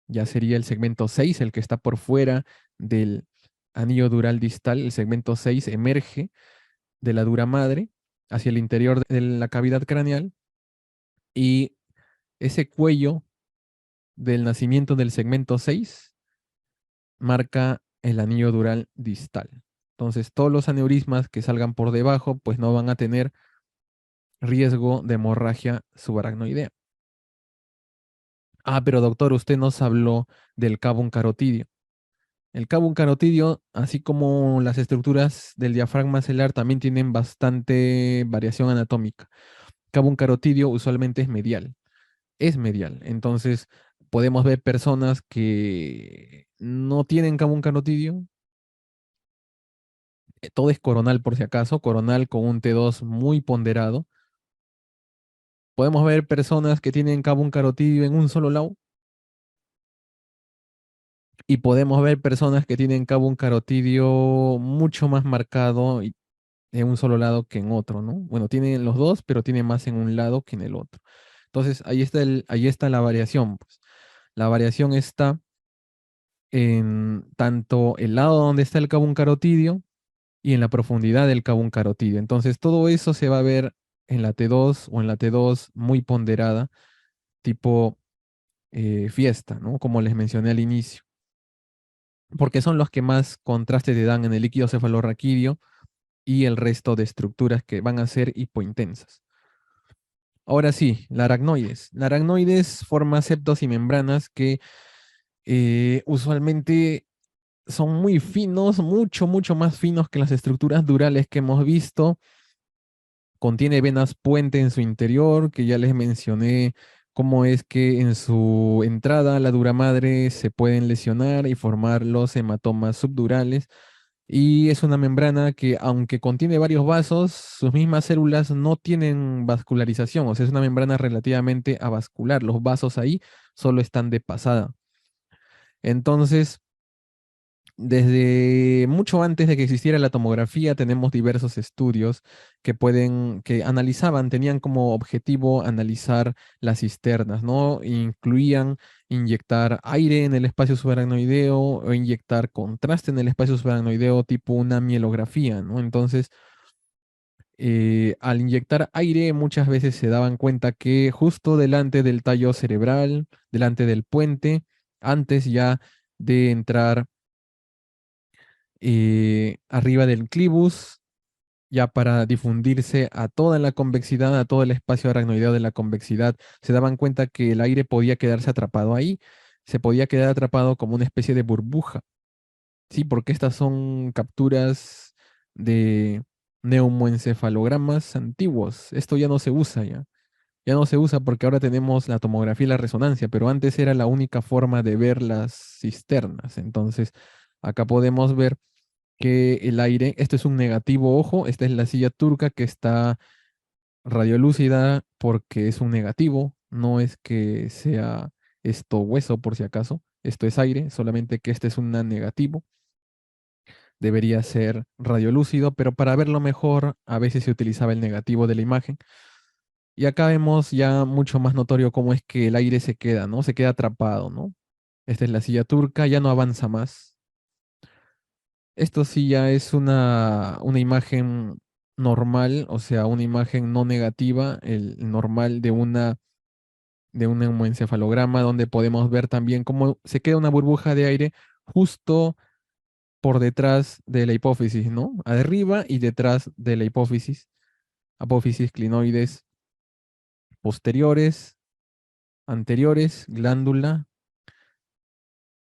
ya sería el segmento 6 el que está por fuera del anillo dural distal. El segmento 6 emerge de la dura madre hacia el interior de la cavidad craneal y ese cuello del nacimiento del segmento 6 marca el anillo dural distal. Entonces, todos los aneurismas que salgan por debajo, pues no van a tener riesgo de hemorragia subaracnoidea. Ah, pero doctor, usted nos habló del cavum carotidio. El cavum carotidio, así como las estructuras del diafragma celular, también tienen bastante variación anatómica. Cavum carotidio usualmente es medial. Es medial. Entonces, podemos ver personas que no tienen cavum carotidio. Todo es coronal por si acaso, coronal con un T2 muy ponderado. Podemos ver personas que tienen cavum carotidio en un solo lado y podemos ver personas que tienen cavum carotidio mucho más marcado y en un solo lado que en otro, ¿no? Bueno, tienen los dos, pero tiene más en un lado que en el otro. Entonces, ahí está la variación, pues. La variación está en tanto el lado donde está el cavum carotidio y en la profundidad del cavum carotidio. Entonces, todo eso se va a ver en la T2 o en la T2 muy ponderada, tipo fiesta, ¿no? Como les mencioné al inicio, porque son los que más contraste te dan en el líquido cefalorraquídeo y el resto de estructuras que van a ser hipointensas. Ahora sí, la aracnoides. La aracnoides forma septos y membranas que usualmente son muy finos, mucho, mucho más finos que las estructuras durales que hemos visto. Contiene venas puente en su interior, que ya les mencioné cómo es que en su entrada a la dura madre se pueden lesionar y formar los hematomas subdurales. Y es una membrana que, aunque contiene varios vasos, sus mismas células no tienen vascularización, o sea, es una membrana relativamente avascular. Los vasos ahí solo están de pasada. Entonces, desde mucho antes de que existiera la tomografía, tenemos diversos estudios que analizaban, tenían como objetivo analizar las cisternas, ¿no? Incluían inyectar aire en el espacio subaracnoideo o inyectar contraste en el espacio subaracnoideo tipo una mielografía, ¿no? Entonces, al inyectar aire, muchas veces se daban cuenta que justo delante del tallo cerebral, delante del puente, antes ya de entrar arriba del clivus, ya para difundirse a toda la convexidad, a todo el espacio aracnoideo de la convexidad, se daban cuenta que el aire podía quedarse atrapado ahí, se podía quedar atrapado como una especie de burbuja, ¿sí? Porque estas son capturas de neumoencefalogramas antiguos. Esto ya no se usa ya. Ya no se usa porque ahora tenemos la tomografía y la resonancia, pero antes era la única forma de ver las cisternas. Entonces, acá podemos ver que el aire, esto es un negativo, ojo, esta es la silla turca que está radiolúcida porque es un negativo, no es que sea esto hueso por si acaso, esto es aire, solamente que este es un negativo, debería ser radiolúcido, pero para verlo mejor a veces se utilizaba el negativo de la imagen. Y acá vemos ya mucho más notorio cómo es que el aire se queda, ¿no? Se queda atrapado, ¿no? Esta es la silla turca, ya no avanza más. Esto sí ya es una imagen normal, o sea, una imagen no negativa, el normal de un hematoencefalograma, donde podemos ver también cómo se queda una burbuja de aire justo por detrás de la hipófisis, ¿no? Arriba y detrás de la hipófisis, apófisis, clinoides posteriores, anteriores, glándula.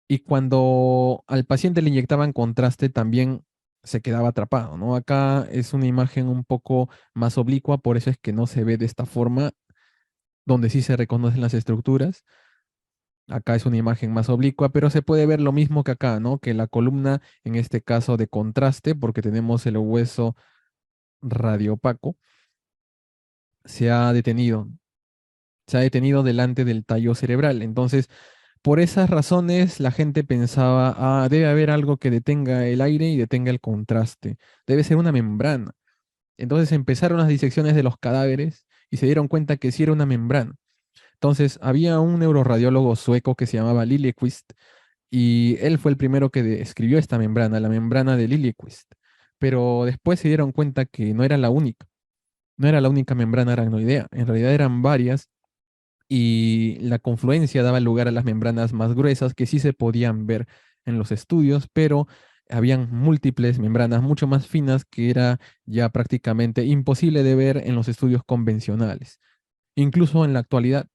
Y cuando al paciente le inyectaban contraste, también se quedaba atrapado, ¿no? Acá es una imagen un poco más oblicua, por eso es que no se ve de esta forma, donde sí se reconocen las estructuras. Acá es una imagen más oblicua, pero se puede ver lo mismo que acá, ¿no? Que la columna, en este caso de contraste, porque tenemos el hueso radiopaco, se ha detenido. Se ha detenido delante del tallo cerebral. Entonces, por esas razones, la gente pensaba, ah, debe haber algo que detenga el aire y detenga el contraste. Debe ser una membrana. Entonces empezaron las disecciones de los cadáveres y se dieron cuenta que sí era una membrana. Entonces, había un neuroradiólogo sueco que se llamaba Liljeqvist y él fue el primero que describió esta membrana, la membrana de Liljeqvist. Pero después se dieron cuenta que no era la única, no era la única membrana aracnoidea, en realidad eran varias y la confluencia daba lugar a las membranas más gruesas que sí se podían ver en los estudios, pero habían múltiples membranas mucho más finas que era ya prácticamente imposible de ver en los estudios convencionales, incluso en la actualidad.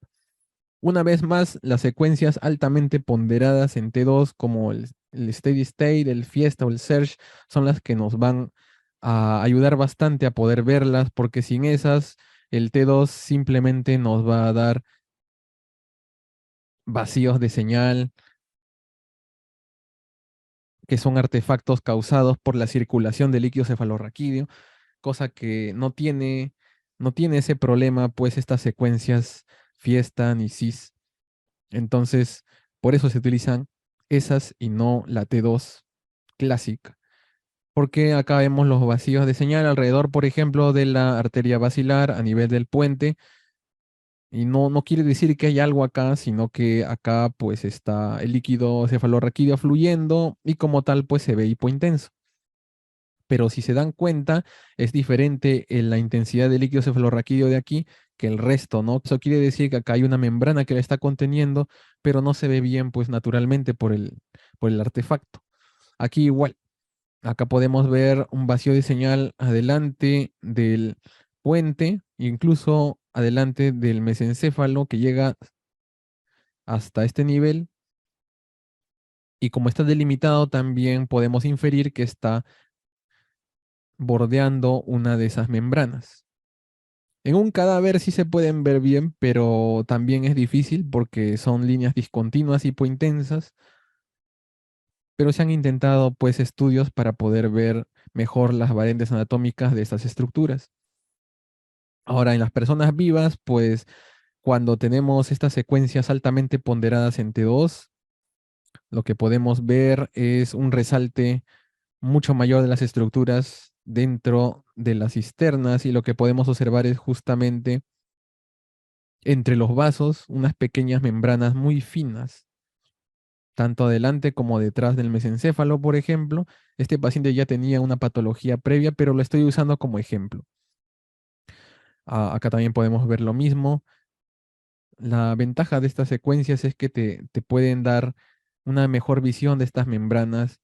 Una vez más, las secuencias altamente ponderadas en T2, como el Steady State, el Fiesta o el Search, son las que nos van a ayudar bastante a poder verlas, porque sin esas, el T2 simplemente nos va a dar vacíos de señal, que son artefactos causados por la circulación del líquido cefalorraquídeo, cosa que no tiene ese problema, pues estas secuencias Fiesta ni CIS. Entonces, por eso se utilizan esas y no la T2 clásica. Porque acá vemos los vacíos de señal alrededor, por ejemplo, de la arteria basilar a nivel del puente. Y no quiere decir que hay algo acá, sino que acá pues está el líquido cefalorraquídeo fluyendo y como tal pues se ve hipointenso. Pero si se dan cuenta, es diferente en la intensidad del líquido cefalorraquídeo de aquí que el resto, ¿no? Eso quiere decir que acá hay una membrana que la está conteniendo, pero no se ve bien pues naturalmente por el artefacto. Aquí igual, acá podemos ver un vacío de señal adelante del puente, incluso adelante del mesencéfalo que llega hasta este nivel. Y como está delimitado, también podemos inferir que está bordeando una de esas membranas. En un cadáver sí se pueden ver bien, pero también es difícil porque son líneas discontinuas hipointensas, pero se han intentado pues estudios para poder ver mejor las variantes anatómicas de estas estructuras. Ahora, en las personas vivas, pues cuando tenemos estas secuencias altamente ponderadas en T2, lo que podemos ver es un resalte mucho mayor de las estructuras dentro de las cisternas y lo que podemos observar es justamente entre los vasos unas pequeñas membranas muy finas, tanto adelante como detrás del mesencéfalo, por ejemplo. Este paciente ya tenía una patología previa, pero lo estoy usando como ejemplo. Acá también podemos ver lo mismo. La ventaja de estas secuencias es que te pueden dar una mejor visión de estas membranas,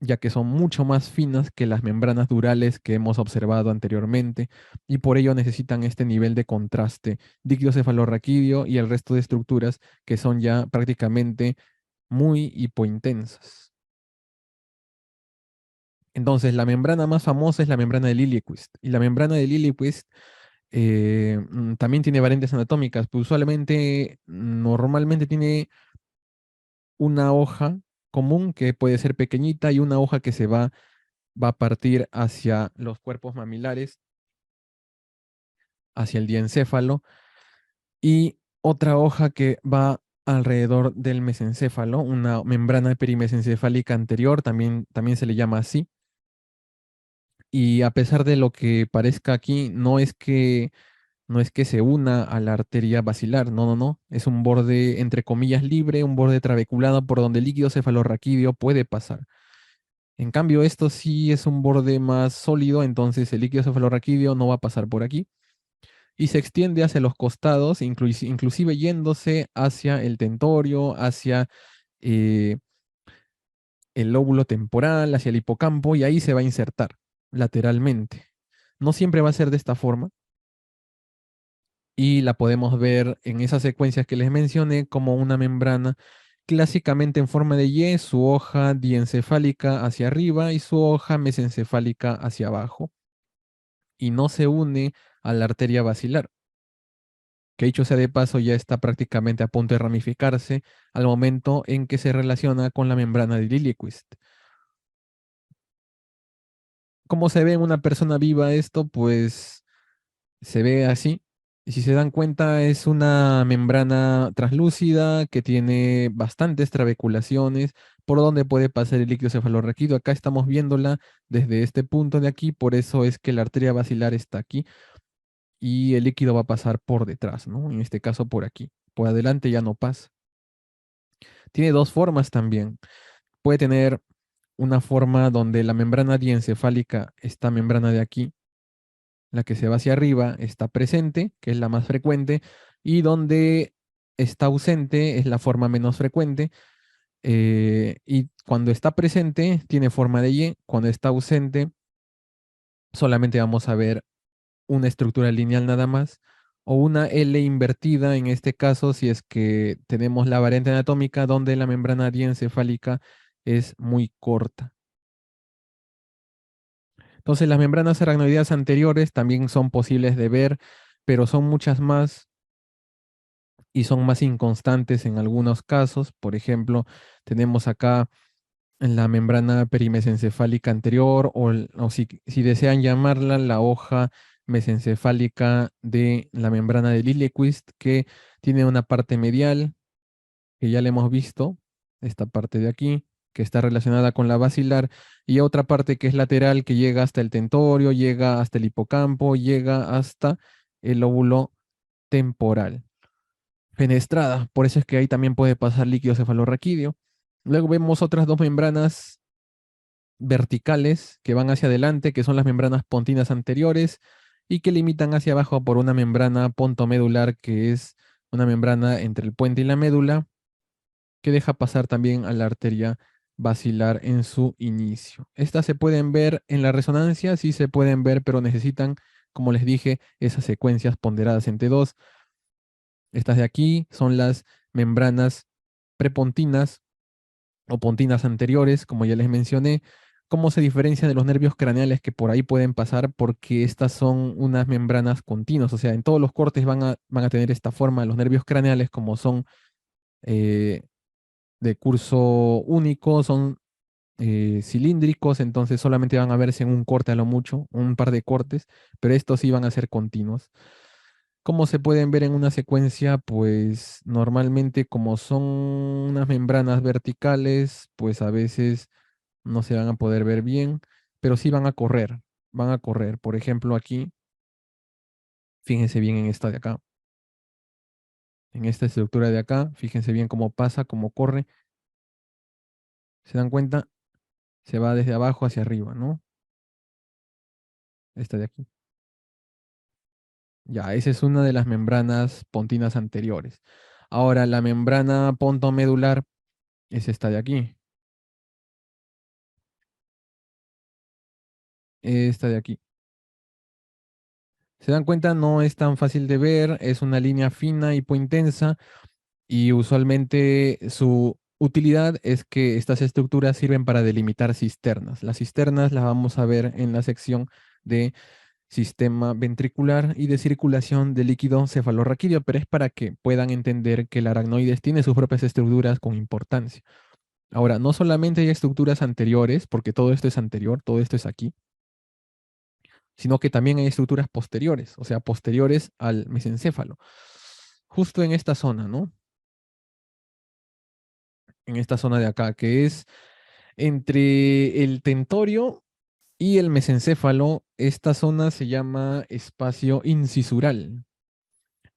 ya que son mucho más finas que las membranas durales que hemos observado anteriormente, y por ello necesitan este nivel de contraste, líquido cefalorraquídeo y el resto de estructuras que son ya prácticamente muy hipointensas. Entonces, la membrana más famosa es la membrana de Liljeqvist, y la membrana de Liljeqvist también tiene variantes anatómicas, pues usualmente, normalmente tiene una hoja común que puede ser pequeñita y una hoja que va a partir hacia los cuerpos mamilares, hacia el diencéfalo, y otra hoja que va alrededor del mesencéfalo, una membrana perimesencefálica anterior, también se le llama así. Y a pesar de lo que parezca aquí, no es que se una a la arteria basilar, no, no, no. Es un borde, entre comillas, libre, un borde trabeculado por donde el líquido cefalorraquídeo puede pasar. En cambio, esto sí es un borde más sólido, entonces el líquido cefalorraquídeo no va a pasar por aquí y se extiende hacia los costados, inclusive yéndose hacia el tentorio, hacia eh, el lóbulo temporal, hacia el hipocampo, y ahí se va a insertar lateralmente. No siempre va a ser de esta forma, y la podemos ver en esas secuencias que les mencioné como una membrana clásicamente en forma de Y, su hoja diencefálica hacia arriba y su hoja mesencefálica hacia abajo, y no se une a la arteria basilar, que dicho sea de paso ya está prácticamente a punto de ramificarse al momento en que se relaciona con la membrana de Liliequist. ¿Cómo se ve en una persona viva esto? Pues se ve así. Y si se dan cuenta, es una membrana translúcida que tiene bastantes trabeculaciones por donde puede pasar el líquido cefalorraquídeo. Acá estamos viéndola desde este punto de aquí, por eso es que la arteria basilar está aquí y el líquido va a pasar por detrás, ¿no? En este caso por aquí. Por adelante ya no pasa. Tiene dos formas también. Puede tener una forma donde la membrana diencefálica, esta membrana de aquí, la que se va hacia arriba, está presente, que es la más frecuente, y donde está ausente es la forma menos frecuente. Y cuando está presente tiene forma de Y, cuando está ausente solamente vamos a ver una estructura lineal nada más, o una L invertida en este caso si es que tenemos la variante anatómica donde la membrana diencefálica es muy corta. Entonces las membranas aracnoideas anteriores también son posibles de ver, pero son muchas más y son más inconstantes en algunos casos. Por ejemplo, tenemos acá la membrana perimesencefálica anterior o si desean llamarla la hoja mesencefálica de la membrana de Liliequist, que tiene una parte medial, que ya le hemos visto, esta parte de aquí, que está relacionada con la basilar, y otra parte que es lateral, que llega hasta el tentorio, llega hasta el hipocampo, llega hasta el lóbulo temporal. Fenestrada, por eso es que ahí también puede pasar líquido cefalorraquídeo. Luego vemos otras dos membranas verticales que van hacia adelante, que son las membranas pontinas anteriores, y que limitan hacia abajo por una membrana pontomedular, que es una membrana entre el puente y la médula, que deja pasar también a la arteria basilar en su inicio. Estas se pueden ver en la resonancia, sí se pueden ver, pero necesitan, como les dije, esas secuencias ponderadas entre dos. Estas de aquí son las membranas prepontinas o pontinas anteriores, como ya les mencioné. ¿Cómo se diferencia de los nervios craneales que por ahí pueden pasar? Porque estas son unas membranas continuas, o sea, en todos los cortes van a tener esta forma. Los nervios craneales, como son eh, de curso único, son cilíndricos, entonces solamente van a verse en un corte a lo mucho, un par de cortes, pero estos sí van a ser continuos. ¿Cómo se pueden ver en una secuencia? Pues normalmente como son unas membranas verticales, pues a veces no se van a poder ver bien, pero sí van a correr, van a correr. Por ejemplo, aquí, fíjense bien en esta de acá, en esta estructura de acá, fíjense bien cómo pasa, cómo corre. ¿Se dan cuenta? Se va desde abajo hacia arriba, ¿no? Esta de aquí. Ya, esa es una de las membranas pontinas anteriores. Ahora, la membrana pontomedular es esta de aquí. Esta de aquí. ¿Se dan cuenta? No es tan fácil de ver, es una línea fina y intensa, y usualmente su utilidad es que estas estructuras sirven para delimitar cisternas. Las cisternas las vamos a ver en la sección de sistema ventricular y de circulación de líquido cefalorraquídeo, pero es para que puedan entender que el aracnoides tiene sus propias estructuras con importancia. Ahora, no solamente hay estructuras anteriores, porque todo esto es anterior, todo esto es aquí, sino que también hay estructuras posteriores, o sea, posteriores al mesencéfalo. Justo en esta zona, ¿no? En esta zona de acá, que es entre el tentorio y el mesencéfalo. Esta zona se llama espacio incisural.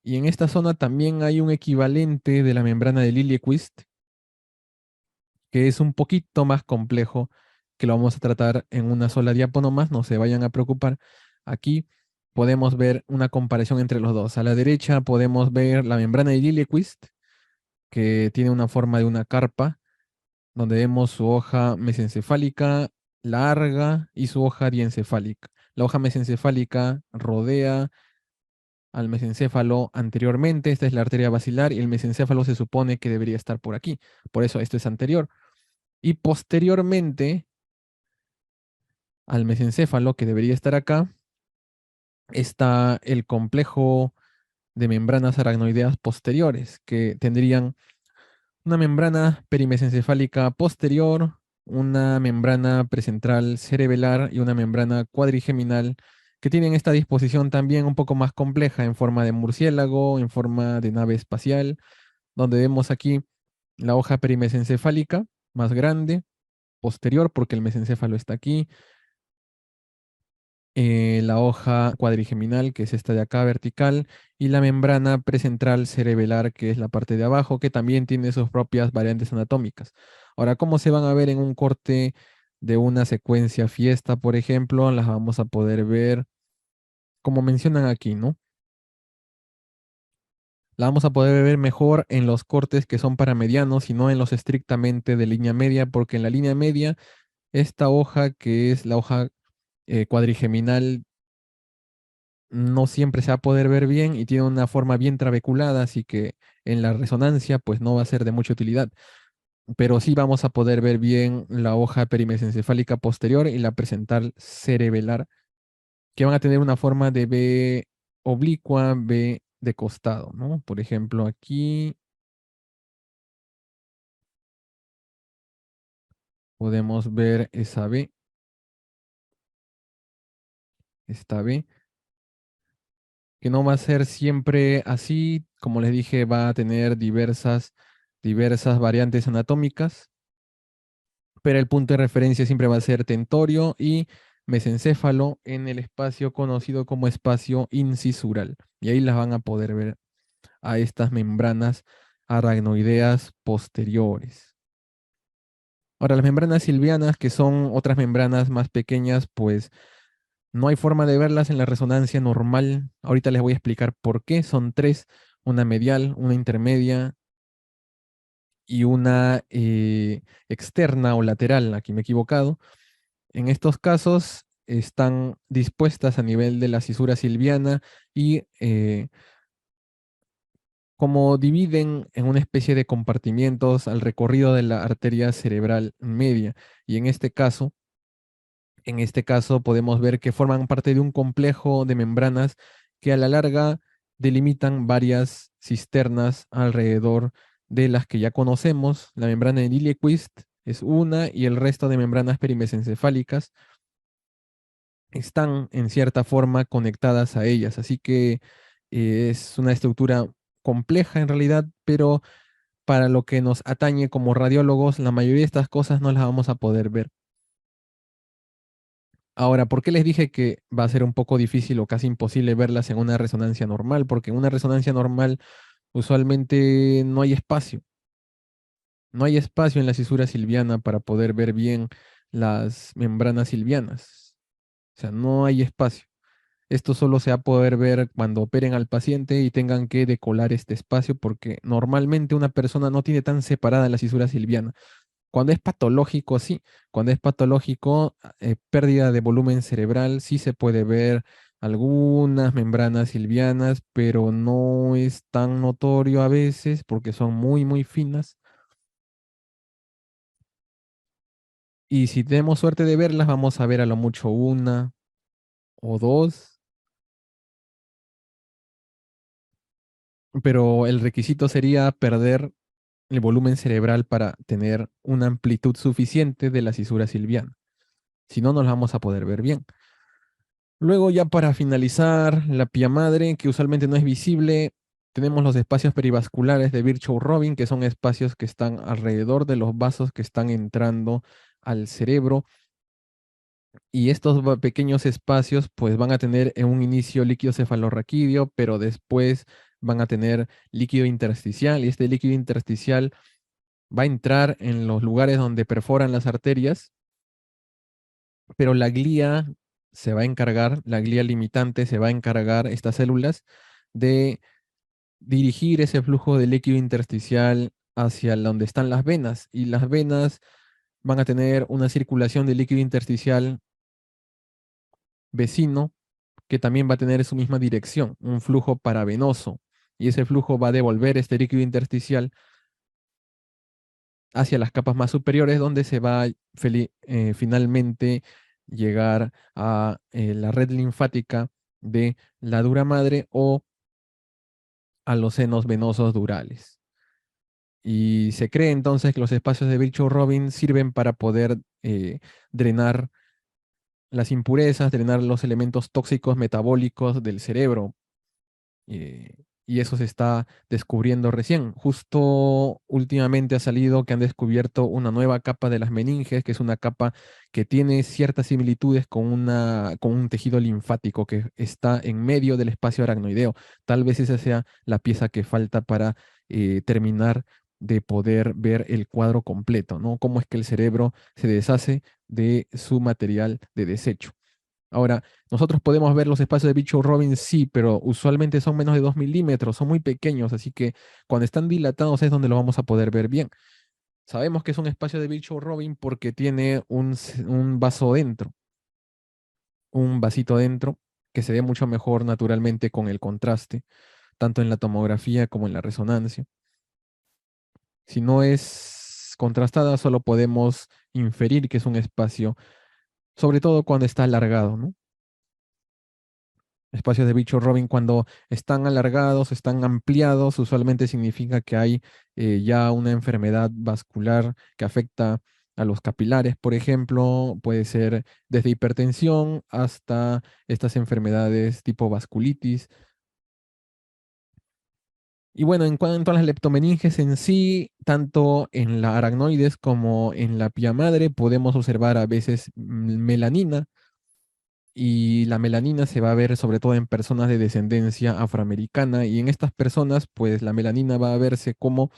Y en esta zona también hay un equivalente de la membrana de Liliequist, que es un poquito más complejo, que lo vamos a tratar en una sola diapo nomás, no se vayan a preocupar. Aquí podemos ver una comparación entre los dos. A la derecha podemos ver la membrana de Liliequist, que tiene una forma de una carpa, donde vemos su hoja mesencefálica larga y su hoja diencefálica. La hoja mesencefálica rodea al mesencéfalo anteriormente. Esta es la arteria basilar y el mesencéfalo se supone que debería estar por aquí. Por eso esto es anterior. Y posteriormente al mesencéfalo, que debería estar acá, está el complejo de membranas aracnoideas posteriores, que tendrían una membrana perimesencefálica posterior, una membrana precentral cerebelar y una membrana cuadrigeminal que tienen esta disposición también un poco más compleja en forma de murciélago, en forma de nave espacial, donde vemos aquí la hoja perimesencefálica más grande, posterior, porque el mesencéfalo está aquí, la hoja cuadrigeminal, que es esta de acá vertical, y la membrana precentral cerebelar, que es la parte de abajo, que también tiene sus propias variantes anatómicas. Ahora, ¿cómo se van a ver en un corte de una secuencia fiesta, por ejemplo? Las vamos a poder ver como mencionan aquí, ¿no? La vamos a poder ver mejor en los cortes que son para medianos y no en los estrictamente de línea media, porque en la línea media, esta hoja, que es la hoja cuadrigeminal, no siempre se va a poder ver bien y tiene una forma bien trabeculada, así que en la resonancia pues no va a ser de mucha utilidad. Pero sí vamos a poder ver bien la hoja perimesencefálica posterior y la presental cerebelar, que van a tener una forma de B oblicua, B de costado, ¿no? Por ejemplo, aquí podemos ver esa B, esta B, que no va a ser siempre así, como les dije, va a tener diversas variantes anatómicas, pero el punto de referencia siempre va a ser tentorio y mesencéfalo en el espacio conocido como espacio incisural. Y ahí las van a poder ver a estas membranas aracnoideas posteriores. Ahora, las membranas silvianas, que son otras membranas más pequeñas, pues no hay forma de verlas en la resonancia normal. Ahorita les voy a explicar por qué. Son tres, una medial, una intermedia y una externa o lateral, aquí me he equivocado. En estos casos están dispuestas a nivel de la cisura silviana y como dividen en una especie de compartimientos al recorrido de la arteria cerebral media. Y en este caso podemos ver que forman parte de un complejo de membranas que a la larga delimitan varias cisternas alrededor de las que ya conocemos. La membrana de Liljequist es una y el resto de membranas perimesencefálicas están en cierta forma conectadas a ellas. Así que es una estructura compleja en realidad, pero para lo que nos atañe como radiólogos, la mayoría de estas cosas no las vamos a poder ver. Ahora, ¿por qué les dije que va a ser un poco difícil o casi imposible verlas en una resonancia normal? Porque en una resonancia normal usualmente no hay espacio. No hay espacio en la cisura silviana para poder ver bien las membranas silvianas. O sea, no hay espacio. Esto solo se va a poder ver cuando operen al paciente y tengan que decolar este espacio porque normalmente una persona no tiene tan separada la cisura silviana. Cuando es patológico, sí. Cuando es patológico, pérdida de volumen cerebral, sí se puede ver algunas membranas silvianas, pero no es tan notorio a veces porque son muy, muy finas. Y si tenemos suerte de verlas, vamos a ver a lo mucho una o dos, pero el requisito sería perder el volumen cerebral para tener una amplitud suficiente de la cisura silviana. Si no, no las vamos a poder ver bien. Luego, ya para finalizar, la pía madre, que usualmente no es visible, tenemos los espacios perivasculares de Virchow-Robin, que son espacios que están alrededor de los vasos que están entrando al cerebro. Y estos pequeños espacios, pues van a tener en un inicio líquido cefalorraquídeo, pero después van a tener líquido intersticial. Y este líquido intersticial va a entrar en los lugares donde perforan las arterias, pero la glía se va a encargar, la glía limitante se va a encargar, estas células, de dirigir ese flujo de líquido intersticial hacia donde están las venas, y las venas van a tener una circulación de líquido intersticial vecino que también va a tener su misma dirección, un flujo paravenoso. Y ese flujo va a devolver este líquido intersticial hacia las capas más superiores, donde se va a finalmente llegar a la red linfática de la dura madre o a los senos venosos durales. Y se cree entonces que los espacios de Virchow-Robin sirven para poder drenar las impurezas, drenar los elementos tóxicos metabólicos del cerebro. eh, y eso se está descubriendo recién. Justo últimamente ha salido que han descubierto una nueva capa de las meninges, que es una capa que tiene ciertas similitudes con, con un tejido linfático que está en medio del espacio aracnoideo. Tal vez esa sea la pieza que falta para terminar de poder ver el cuadro completo, ¿no? Cómo es que el cerebro se deshace de su material de desecho. Ahora, nosotros podemos ver los espacios de Virchow-Robin, sí, pero usualmente son menos de 2 milímetros, son muy pequeños, así que cuando están dilatados es donde lo vamos a poder ver bien. Sabemos que es un espacio de Virchow-Robin porque tiene un vaso dentro, un vasito dentro, que se ve mucho mejor naturalmente con el contraste, tanto en la tomografía como en la resonancia. Si no es contrastada, solo podemos inferir que es un espacio, sobre todo cuando está alargado, ¿no? Espacios de Virchow-Robin cuando están alargados, están ampliados, usualmente significa que hay ya una enfermedad vascular que afecta a los capilares, por ejemplo, puede ser desde hipertensión hasta estas enfermedades tipo vasculitis. Y bueno, en cuanto a las leptomeninges en sí, tanto en la aracnoides como en la pía madre, podemos observar a veces melanina, y la melanina se va a ver sobre todo en personas de descendencia afroamericana y en estas personas pues la melanina va a verse como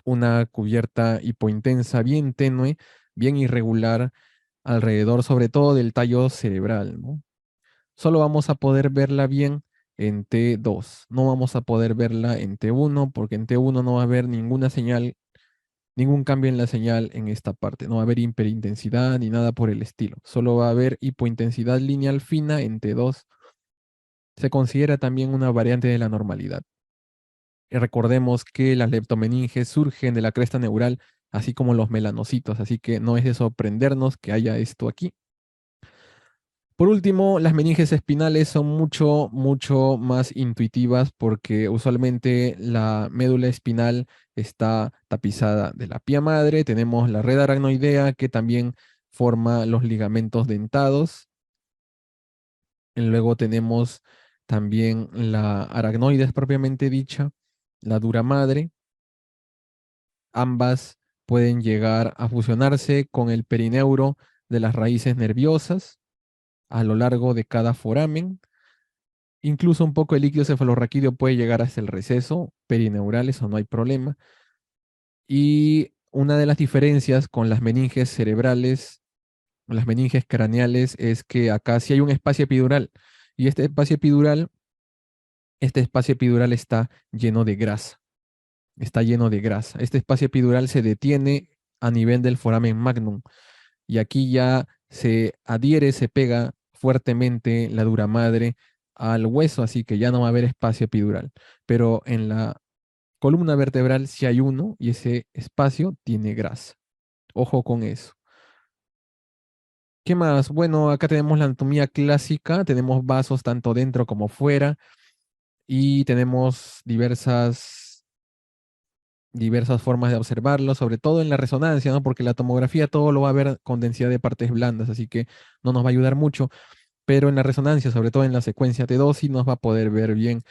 una cubierta hipointensa bien tenue, bien irregular alrededor sobre todo del tallo cerebral, ¿no? Solo vamos a poder verla bien en T2, no vamos a poder verla en T1 porque en T1 no va a haber ninguna señal, ningún cambio en la señal en esta parte. No va a haber hiperintensidad ni nada por el estilo. Solo va a haber hipointensidad lineal fina en T2. Se considera también una variante de la normalidad. Y recordemos que las leptomeninges surgen de la cresta neural, así como los melanocitos, así que no es de sorprendernos que haya esto aquí. Por último, las meninges espinales son mucho más intuitivas porque usualmente la médula espinal está tapizada de la pía madre. Tenemos la red aracnoidea que también forma los ligamentos dentados. Y luego tenemos también la aracnoides propiamente dicha, la dura madre. Ambas pueden llegar a fusionarse con el perineuro de las raíces nerviosas a lo largo de cada foramen. Incluso un poco de líquido cefalorraquídeo puede llegar hasta el receso perineural, eso no hay problema. Y una de las diferencias con las meninges cerebrales, las meninges craneales, es que acá sí hay un espacio epidural. Y este espacio epidural está lleno de grasa. Está lleno de grasa. Este espacio epidural se detiene a nivel del foramen magnum. Y aquí ya se adhiere, se pega fuertemente la dura madre al hueso, así que ya no va a haber espacio epidural. Pero en la columna vertebral sí hay uno y ese espacio tiene grasa. Ojo con eso. ¿Qué más? Bueno, acá tenemos la anatomía clásica, tenemos vasos tanto dentro como fuera y tenemos diversas formas de observarlo, sobre todo en la resonancia, ¿no? Porque la tomografía todo lo va a ver con densidad de partes blandas, así que no nos va a ayudar mucho, pero en la resonancia, sobre todo en la secuencia T2, sí nos va a poder ver bien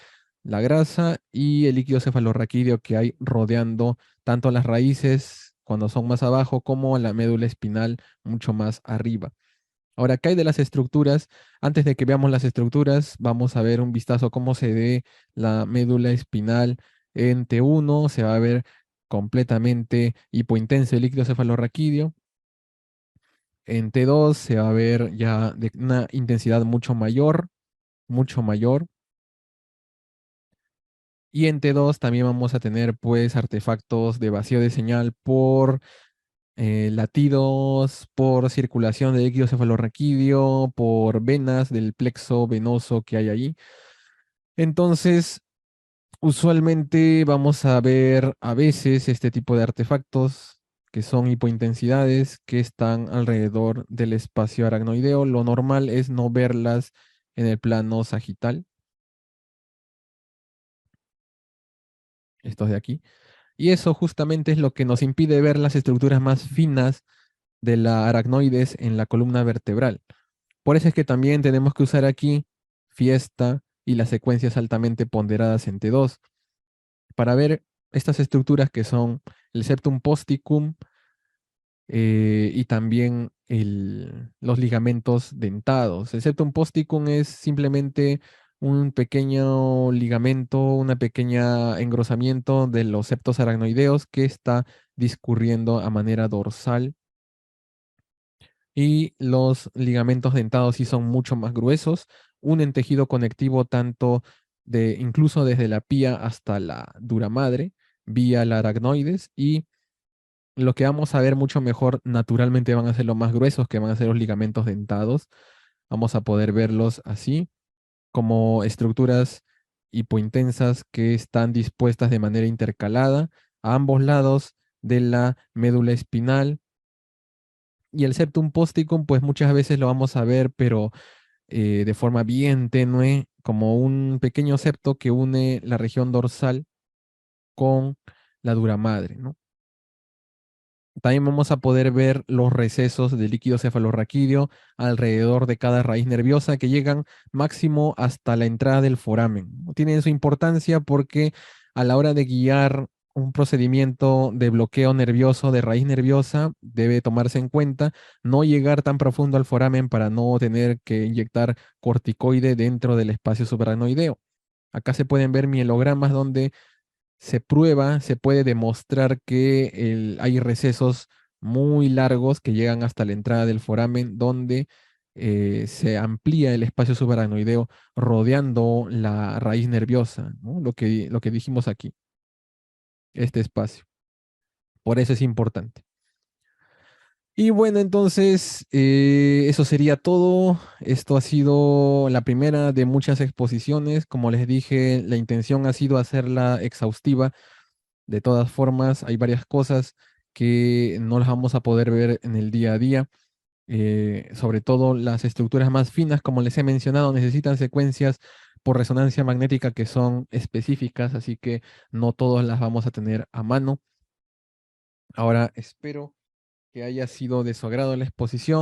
la grasa y el líquido cefalorraquídeo que hay rodeando tanto las raíces cuando son más abajo como la médula espinal mucho más arriba. Ahora, ¿qué hay de las estructuras? Antes de que veamos las estructuras, vamos a ver un vistazo cómo se ve la médula espinal en T1. Se va a ver completamente hipointenso el líquido cefalorraquídeo. En T2 se va a ver ya de una intensidad mucho mayor, mucho mayor. Y en T2 también vamos a tener pues artefactos de vacío de señal por latidos por circulación de líquido cefalorraquídeo, por venas del plexo venoso que hay allí. Entonces, usualmente vamos a ver a veces este tipo de artefactos que son hipointensidades que están alrededor del espacio aracnoideo. Lo normal es no verlas en el plano sagital, estos de aquí. Y eso justamente es lo que nos impide ver las estructuras más finas de la aracnoides en la columna vertebral. Por eso es que también tenemos que usar aquí Fiesta y las secuencias altamente ponderadas en T2 para ver estas estructuras que son el septum posticum y también los ligamentos dentados. El septum posticum es simplemente un pequeño ligamento, una pequeña engrosamiento de los septos aracnoideos que está discurriendo a manera dorsal. Y los ligamentos dentados sí son mucho más gruesos, unen tejido conectivo tanto incluso desde la pía hasta la dura madre, vía la aracnoides, y lo que vamos a ver mucho mejor naturalmente van a ser los más gruesos, que van a ser los ligamentos dentados. Vamos a poder verlos así, como estructuras hipointensas que están dispuestas de manera intercalada a ambos lados de la médula espinal. Y el septum posticum, pues muchas veces lo vamos a ver, pero de forma bien tenue, como un pequeño septo que une la región dorsal con la dura madre, ¿no? También vamos a poder ver los recesos del líquido cefalorraquídeo alrededor de cada raíz nerviosa que llegan máximo hasta la entrada del foramen, ¿no? Tienen su importancia porque a la hora de guiar un procedimiento de bloqueo nervioso de raíz nerviosa debe tomarse en cuenta no llegar tan profundo al foramen para no tener que inyectar corticoide dentro del espacio subaracnoideo. Acá se pueden ver mielogramas donde se prueba, se puede demostrar que hay recesos muy largos que llegan hasta la entrada del foramen, donde se amplía el espacio subaracnoideo rodeando la raíz nerviosa, ¿no? Lo que dijimos aquí, este espacio. Por eso es importante. Y bueno, entonces eso sería todo. Esto ha sido la primera de muchas exposiciones. Como les dije, la intención ha sido hacerla exhaustiva. De todas formas, hay varias cosas que no las vamos a poder ver en el día a día. Sobre todo las estructuras más finas, como les he mencionado, necesitan secuencias por resonancia magnética que son específicas, así que no todas las vamos a tener a mano. Ahora espero que haya sido de su agrado la exposición.